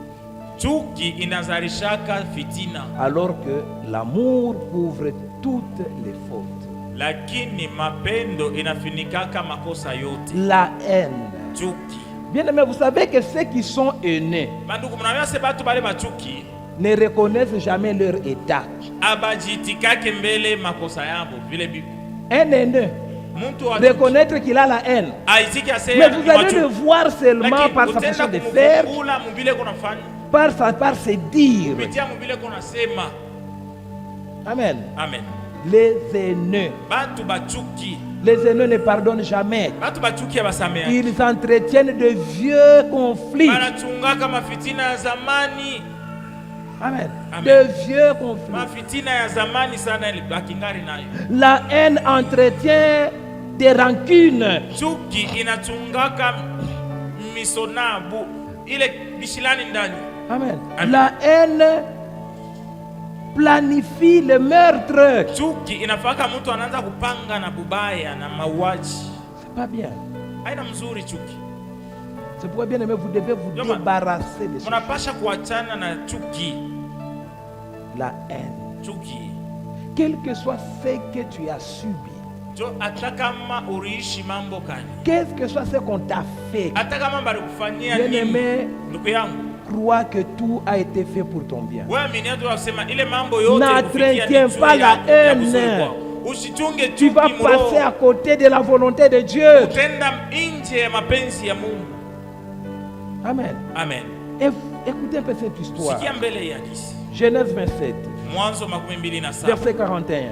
Speaker 2: alors que l'amour couvre toutes les fautes. La haine. Bien aimé, vous savez que ceux qui sont haineux ne reconnaissent jamais leur état. Un haineux, reconnaître qu'il a la haine, mais vous allez le voir seulement par sa façon de faire, par ses dires. Amen. Les haineux ne pardonnent jamais. Ils entretiennent de vieux conflits. Amen. De vieux conflits. La haine entretient des rancunes. Amen. La haine planifie le meurtre. C'est pas bien. C'est pourquoi, bien aimé, vous devez vous débarrasser de ça. La haine. Quel que soit ce que tu as subi, qu'est-ce que soit ce qu'on t'a fait, bien aimé, crois que tout a été fait pour ton bien. N'entretiens pas la haine. Tu vas passer à côté de la volonté de Dieu. Amen. Écoutez un peu cette histoire. Genèse 27, verset 41.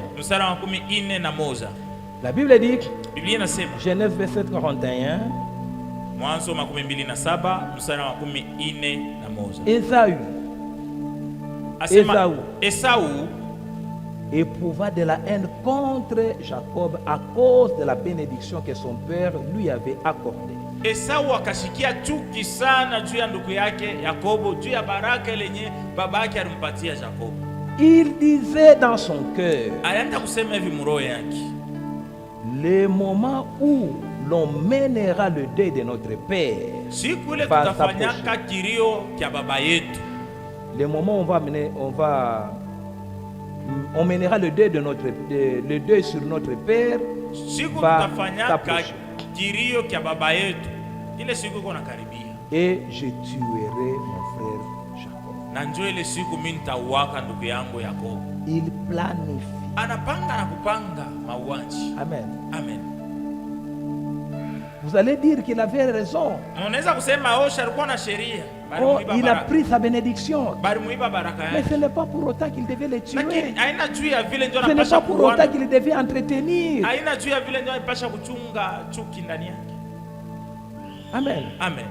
Speaker 2: La Bible dit, Genèse 27, 41. Ésaü éprouva de la haine contre Jacob à cause de la bénédiction que son père lui avait accordée.
Speaker 1: Esau akashikia chuki sana juu ya ndugu yake Yakobo, juu ya baraka lenye baba yake alimpatia Jakobo.
Speaker 2: Il disait dans son cœur,
Speaker 1: alianza kusema hivi mroho yake,
Speaker 2: le moment où l'on mènera le deuil de notre père,
Speaker 1: siku ile tutafanyaka kilio kia baba yetu.
Speaker 2: Le moment où on mènera le deuil le deuil sur notre père,
Speaker 1: siku tutafanyaka kilio kia baba yetu, ile siku iko nakaribia.
Speaker 2: Et je tuerai mon frère Jacob.
Speaker 1: Na njoo ile siku mimi nitauaka ndugu yangu Yakobo.
Speaker 2: Il planifie.
Speaker 1: Anapanga na kupanga mauaji.
Speaker 2: Amen.
Speaker 1: Amen.
Speaker 2: Vous allez dire qu'il avait raison.
Speaker 1: Unaweza kusema Osha alikuwa na sheria.
Speaker 2: Oh, il a pris sa bénédiction.
Speaker 1: Mais
Speaker 2: ce n'est pas pour autant qu'il devait les tuer.
Speaker 1: Ce
Speaker 2: n'est pas pour autant qu'il devait entretenir. Amen.
Speaker 1: Amen.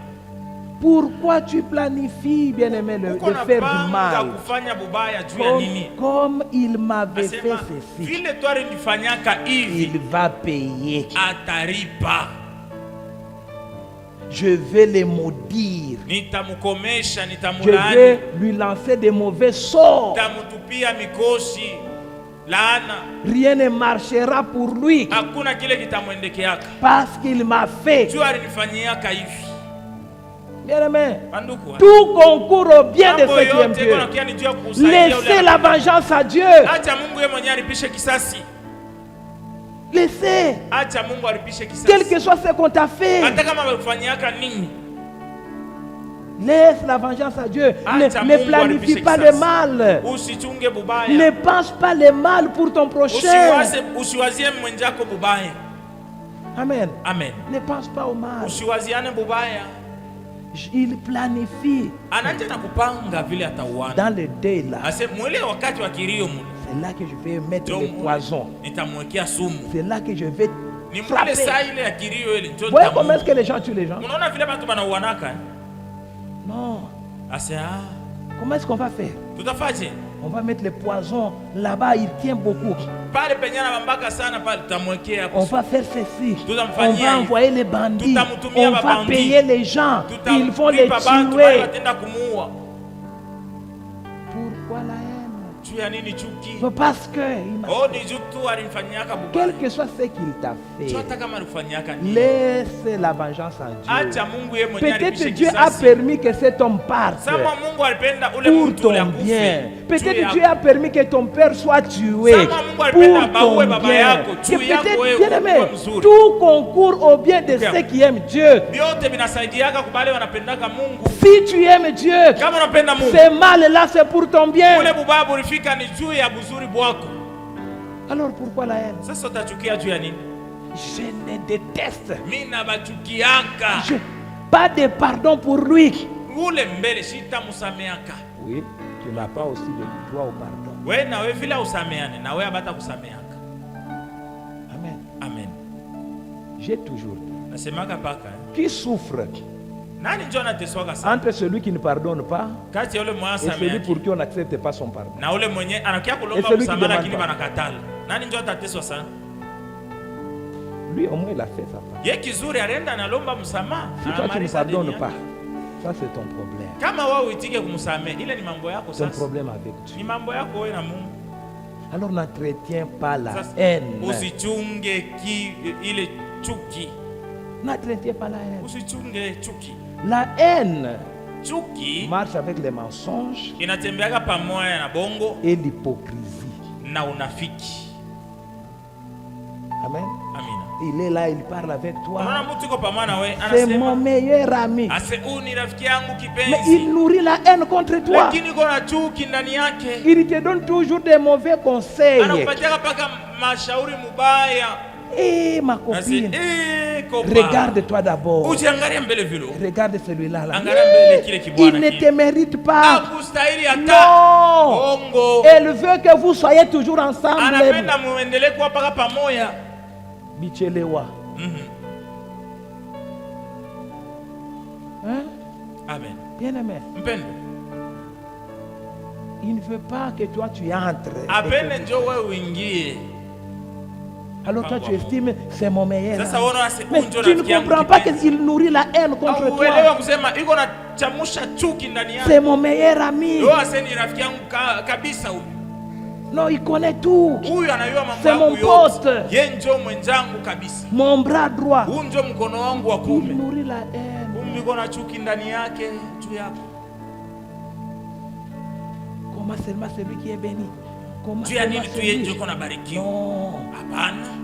Speaker 2: Pourquoi tu planifies, bien-aimé, de faire du mal? Comme il m'avait fait ceci, il va payer. Je vais les maudire. Je vais lui lancer des mauvais sorts. Rien ne marchera pour lui. Parce qu'il m'a fait. Bien-aimé, tout concourt au bien de ceux qui aiment Dieu. Laissez la vengeance à Dieu. Laissez. Quel que soit ce qu'on t'a fait. Laisse la vengeance à Dieu. Ne planifie pas le mal. Ne pense pas le mal pour ton prochain. Amen.
Speaker 1: Amen.
Speaker 2: Ne pense pas au mal. Il planifie. Dans le deuil là. C'est là que je vais mettre le poison. C'est là que je vais frapper. Vous voyez comment est-ce que les gens tuent les gens? Non. Comment est-ce qu'on va faire? On va mettre le poison là-bas, il tient beaucoup. On va faire ceci. On va envoyer les bandits. On va payer les gens. Ils vont les tuer. Pourquoi la haine? Parce que quel que soit ce qu'il t'a fait, laisse la vengeance à Dieu. Peut-être Dieu a permis que cet homme parte pour ton bien. Peut-être Dieu a permis que ton père soit tué pour ton bien. Peut-être, bien aimé, tout concourt au bien de ceux qui aiment Dieu. Si tu aimes Dieu, ce mal-là c'est pour ton bien. Alors pourquoi la haine? Je ne déteste. Pas de pardon pour lui. Oui, tu n'as pas aussi de droit au pardon. Amen.
Speaker 1: Amen.
Speaker 2: J'ai toujours dit, qui souffre entre celui qui ne pardonne pas et celui pour qui on n'accepte pas son pardon. Et celui qui demande pas. Lui au moins il a fait sa part. Si toi tu ne pardonnes pas, ça c'est ton problème. Ton problème avec Dieu. Alors n'entretiens pas la haine. N'entretiens pas la haine. La haine marche avec les mensonges et l'hypocrisie. Amen. Il est là, il parle avec toi. C'est mon meilleur ami. Mais il nourrit la haine contre toi. Il te donne toujours des mauvais conseils. Et ma copine, regarde-toi d'abord. Regarde celui-là. Il ne te mérite pas. Non. Elle veut que vous soyez toujours ensemble. Bichelewa.
Speaker 1: Amen.
Speaker 2: Bien aimé. Il ne veut pas que toi tu entres. Alors toi tu estimes c'est mon meilleur. Mais tu ne comprends pas qu'il nourrit la haine contre toi. C'est mon meilleur ami. Non, il connaît tout. C'est mon pote. Mon bras droit. Il nourrit la haine. Comment seulement celui qui est béni? Comment seulement celui? Non.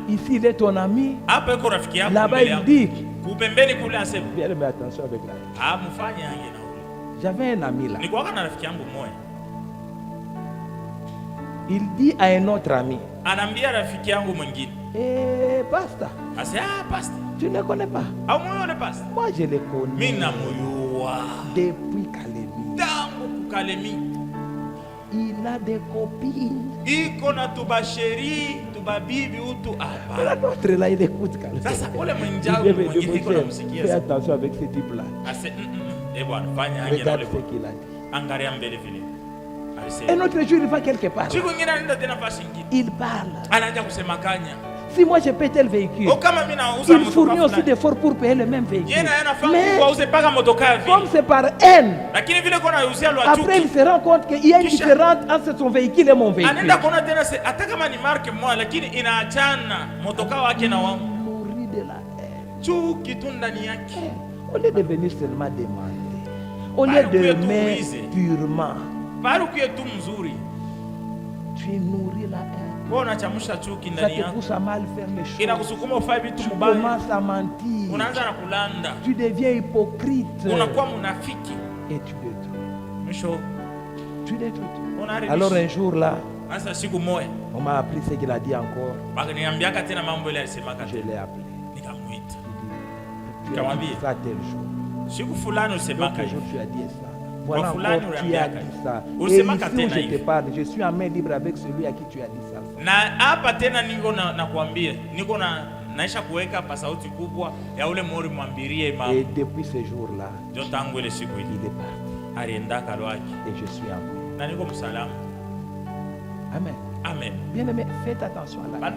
Speaker 2: Ici il est ton ami. Là-bas il dit. Bien, mais attention avec la haine. J'avais un ami là. Il dit à un autre ami. Eh, pasteur. Tu ne connais pas. Moi je le connais. Depuis Kalemi. Il a des copines. L'autre là, il écoute quand même. Fais attention avec ce type-là. Regarde ce qu'il a dit. Un autre jour, il va quelque part. Il parle. Si moi je paie tel véhicule, il fournit aussi des efforts pour payer le même véhicule. Mais comme c'est par haine, après il se rend compte qu'il y a une différence entre son véhicule et mon véhicule. Nourri de la haine. Au lieu de venir seulement demander, au lieu de mettre purement, tu nourris la haine. Ça te pousse à mal faire les choses. Tu commences à mentir. Tu deviens hypocrite. Et tu détruis. Tu détruis. Alors un jour là, on m'a appris ce qu'il a dit encore. Je l'ai appelé. Tu as dit ça tel jour. L'autre jour tu as dit ça. Voilà encore tu as dit ça. Et ici où je te parle, je suis en main libre avec celui à qui tu as dit ça. Et depuis ce jour-là, il est parti. Et je suis en paix. Amen.
Speaker 1: Amen.
Speaker 2: Bien aimé, faites attention à la haine.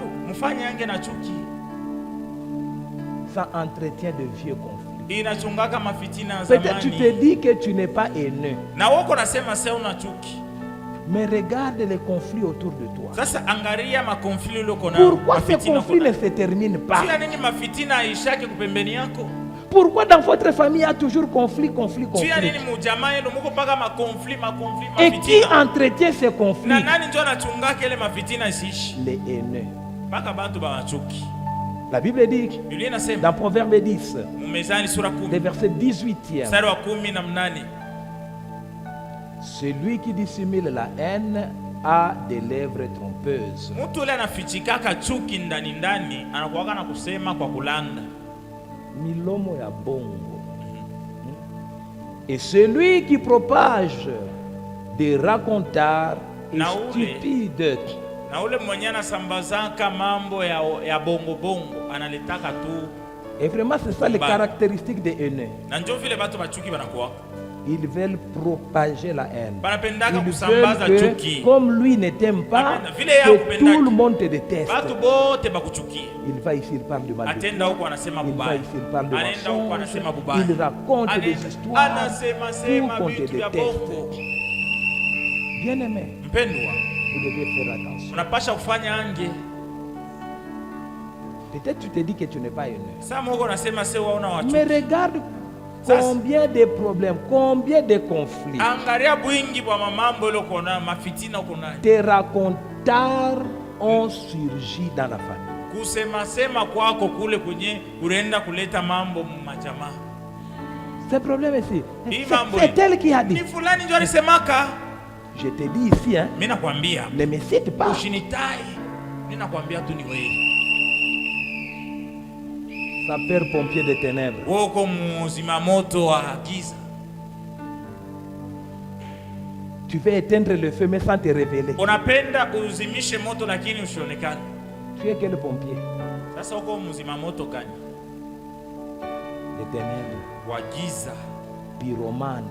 Speaker 2: Ça entretient de vieux conflits. Peut-être tu te dis que tu n'es pas haineux. Mais regarde les conflits autour de toi. Pourquoi ces conflits ne se terminent pas? Pourquoi dans votre famille il y a toujours conflit? Et qui entretient ces conflits? Les haineux. La Bible dit dans Proverbe 10, le verset 18, celui qui dissimule la haine a des lèvres trompeuses. Milomo ya bongo. Et celui qui propage des racontars est stupide. Et vraiment c'est ça les caractéristiques des haineux. Ils veulent propager la haine. Ils veulent que, comme lui ne t'aime pas, que tout le monde te déteste. Il va ici, il parle du mal de toi. Il va ici, il parle de mensonges. Il raconte des histoires pour qu'on te déteste. Bien aimé, vous devez faire attention. Peut-être tu te dis que tu n'es pas haineux. Mais regarde combien de problèmes, combien de conflits. Tes racontars ont surgi dans la famille. Ce problème ici, c'est elle qui a dit. Je te dis ici, hein, ne me cite pas. Sapeur-pompier des ténèbres. Tu veux éteindre le feu mais sans te révéler. Tu es quel pompier? Des ténèbres. Pyromane.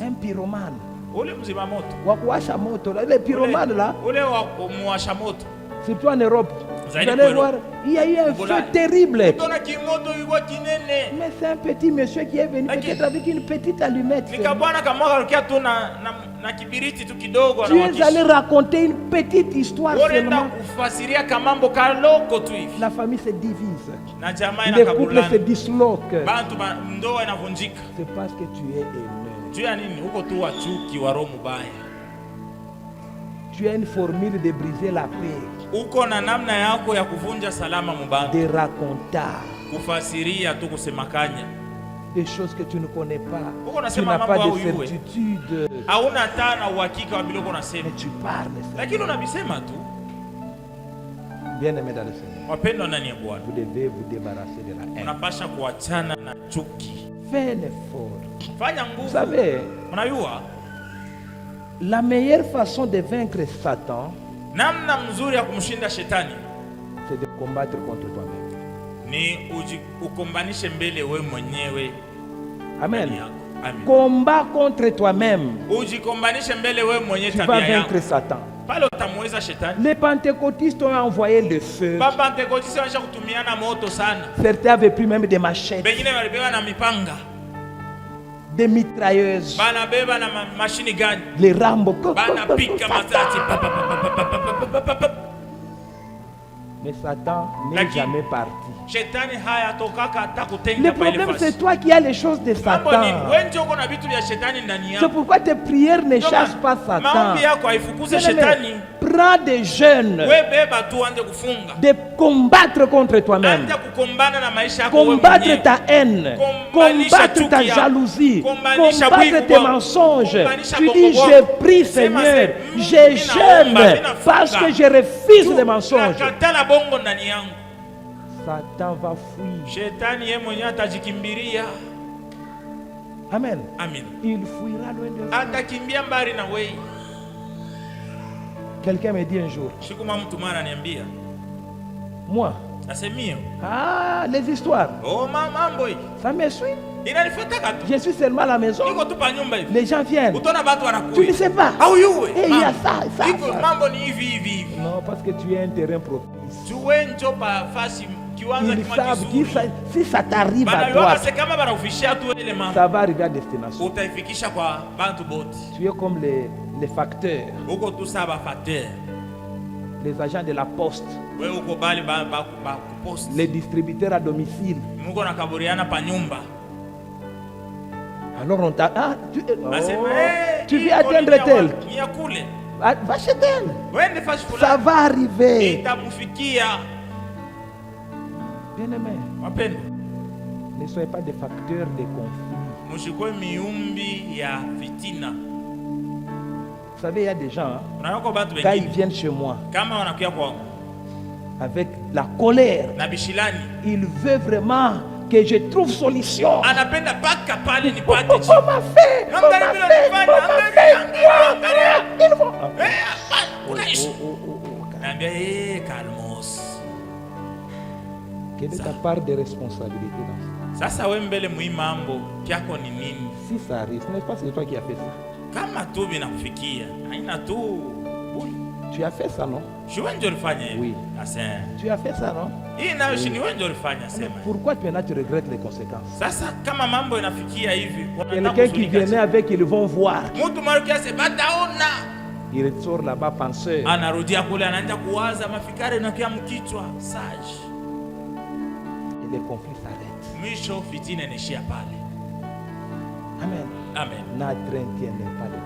Speaker 2: Un pyromane.
Speaker 1: Ule mzima moto.
Speaker 2: Wa kuwasha moto. Le pyromane là.
Speaker 1: Ule wa muwasha moto.
Speaker 2: Surtout en Europe. Vous allez voir, il y a eu un feu terrible. Mais c'est un petit monsieur qui est venu peut-être avec une petite allumette. Tu es allé raconter une petite histoire seulement. La famille se divise. Les couples se disloquent. C'est parce que tu es aimé. Tu as une formule de briser la paix. De raconter. Des choses que tu ne connais pas. Tu n'as pas de certitude. Mais tu parles. Bien aimé dans le Seigneur. Vous devez vous débarrasser de la haine. Fais un effort. Vous savez, la meilleure façon de vaincre Satan, c'est de combattre contre toi-même. Amen. Combat contre toi-même. Tu vas vaincre Satan. Les pentecôtistes ont envoyé le feu. Certains avaient pris même des machettes, des mitrailleuses, les Rambo. Mais Satan n'est jamais parti. Le problème, c'est toi qui as les choses de Satan. C'est pourquoi tes prières ne chassent pas Satan. Prends des jeunes de combattre contre toi-même, combattre ta haine, combattre ta jalousie, combattre tes mensonges. Tu dis, je prie Seigneur, je jeûne parce que je refuse les mensonges. Satan va fuir. Amen.
Speaker 1: Amen.
Speaker 2: Il fuira loin de toi. Quelqu'un me dit un jour, moi, les histoires, ça me suit. Je suis seulement à la maison. Les gens viennent. Tu ne sais pas. Et il y a ça. Non, parce que tu es un terrain propice. Ils savent que si ça t'arrive à toi, ça va arriver à destination. Tu es comme les facteurs, les agents de la poste, les distributeurs à domicile. Alors on t'a... tu viens atteindre tel. Va chez tel. Ça va arriver. Bien-aimé, ne soyez pas des facteurs de conflit. Vous savez, il y a des gens, quand ils viennent chez moi, avec la colère, ils veulent vraiment que je trouve solution. On m'a fait. Quelle est ta part de responsabilité dans ça? Si ça arrive, ce n'est pas c'est toi qui as fait ça. Tu as fait ça, non? Oui. Tu as fait ça, non? Oui. Pourquoi maintenant tu regrettes les conséquences? Quelqu'un qui venait avec, ils vont voir. Il ressort là-bas penseur. Les conflits s'arrêtent. Amen.
Speaker 1: Amen.
Speaker 2: N'entraînez pas les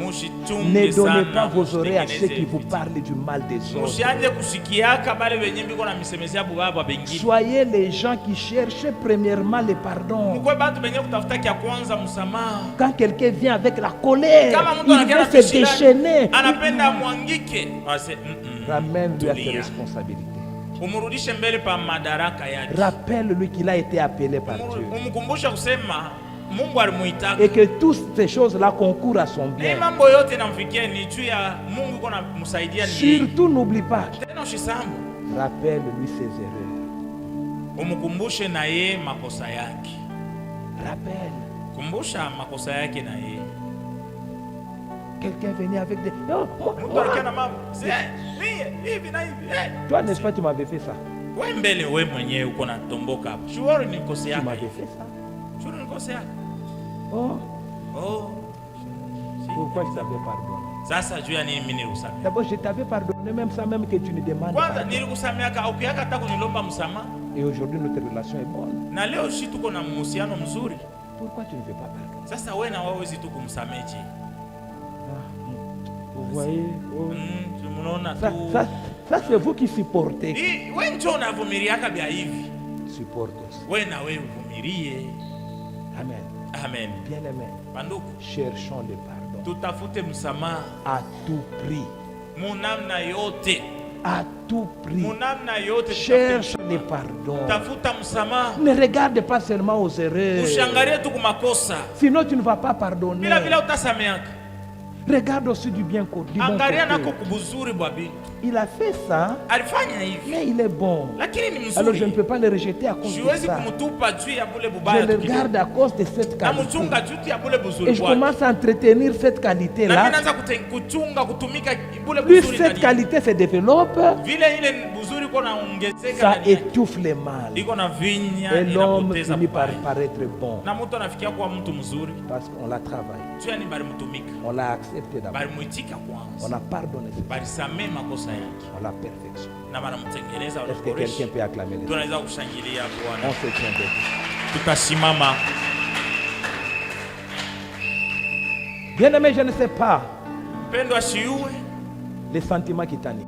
Speaker 2: conflits. Ne donnez pas vos oreilles à ceux qui vous parlent du mal des autres. Soyez les gens qui cherchent premièrement le pardon. Quand quelqu'un vient avec la colère, il veut se déchaîner. Ramène-lui à ses responsabilités. Rappelle-lui qu'il a été appelé par Dieu. Et que toutes ces choses-là concourent à son bien. Surtout n'oublie pas. Rappelle-lui ses erreurs. Rappelle.
Speaker 1: Kumbusha makosa yake na yeye.
Speaker 2: Quelqu'un venait avec des...
Speaker 1: Oh,
Speaker 2: toi, n'est-ce pas, tu m'avais fait ça?
Speaker 1: Tu
Speaker 2: m'avais fait ça. Oh. Pourquoi je t'avais pardonné? D'abord, je t'avais pardonné même sans même que tu ne demandes pas. Et aujourd'hui, notre relation est bonne. Pourquoi tu ne veux pas pardonner? Vous voyez, ça c'est vous qui supportez. Supporte aussi. Amen.
Speaker 1: Amen.
Speaker 2: Bien-aimé, cherchons le pardon à tout prix. À tout prix. Cherche le pardon. Ne regarde pas seulement aux erreurs. Sinon tu ne vas pas pardonner. Regarde aussi du bien côté. Il a fait ça, mais il est bon. Alors je ne peux pas le rejeter à cause de ça. Je le garde à cause de cette qualité. Et je commence à entretenir cette qualité-là. Plus cette qualité se développe, ça étouffe les mal. Et l'homme finit par paraître bon. Parce qu'on l'a travaillé. On l'a accepté d'abord. On a pardonné. On l'a perfectionné. Est-ce que quelqu'un peut acclamer les autres? On se tient debout. Bien aimé, je ne sais pas les sentiments qui t'animent.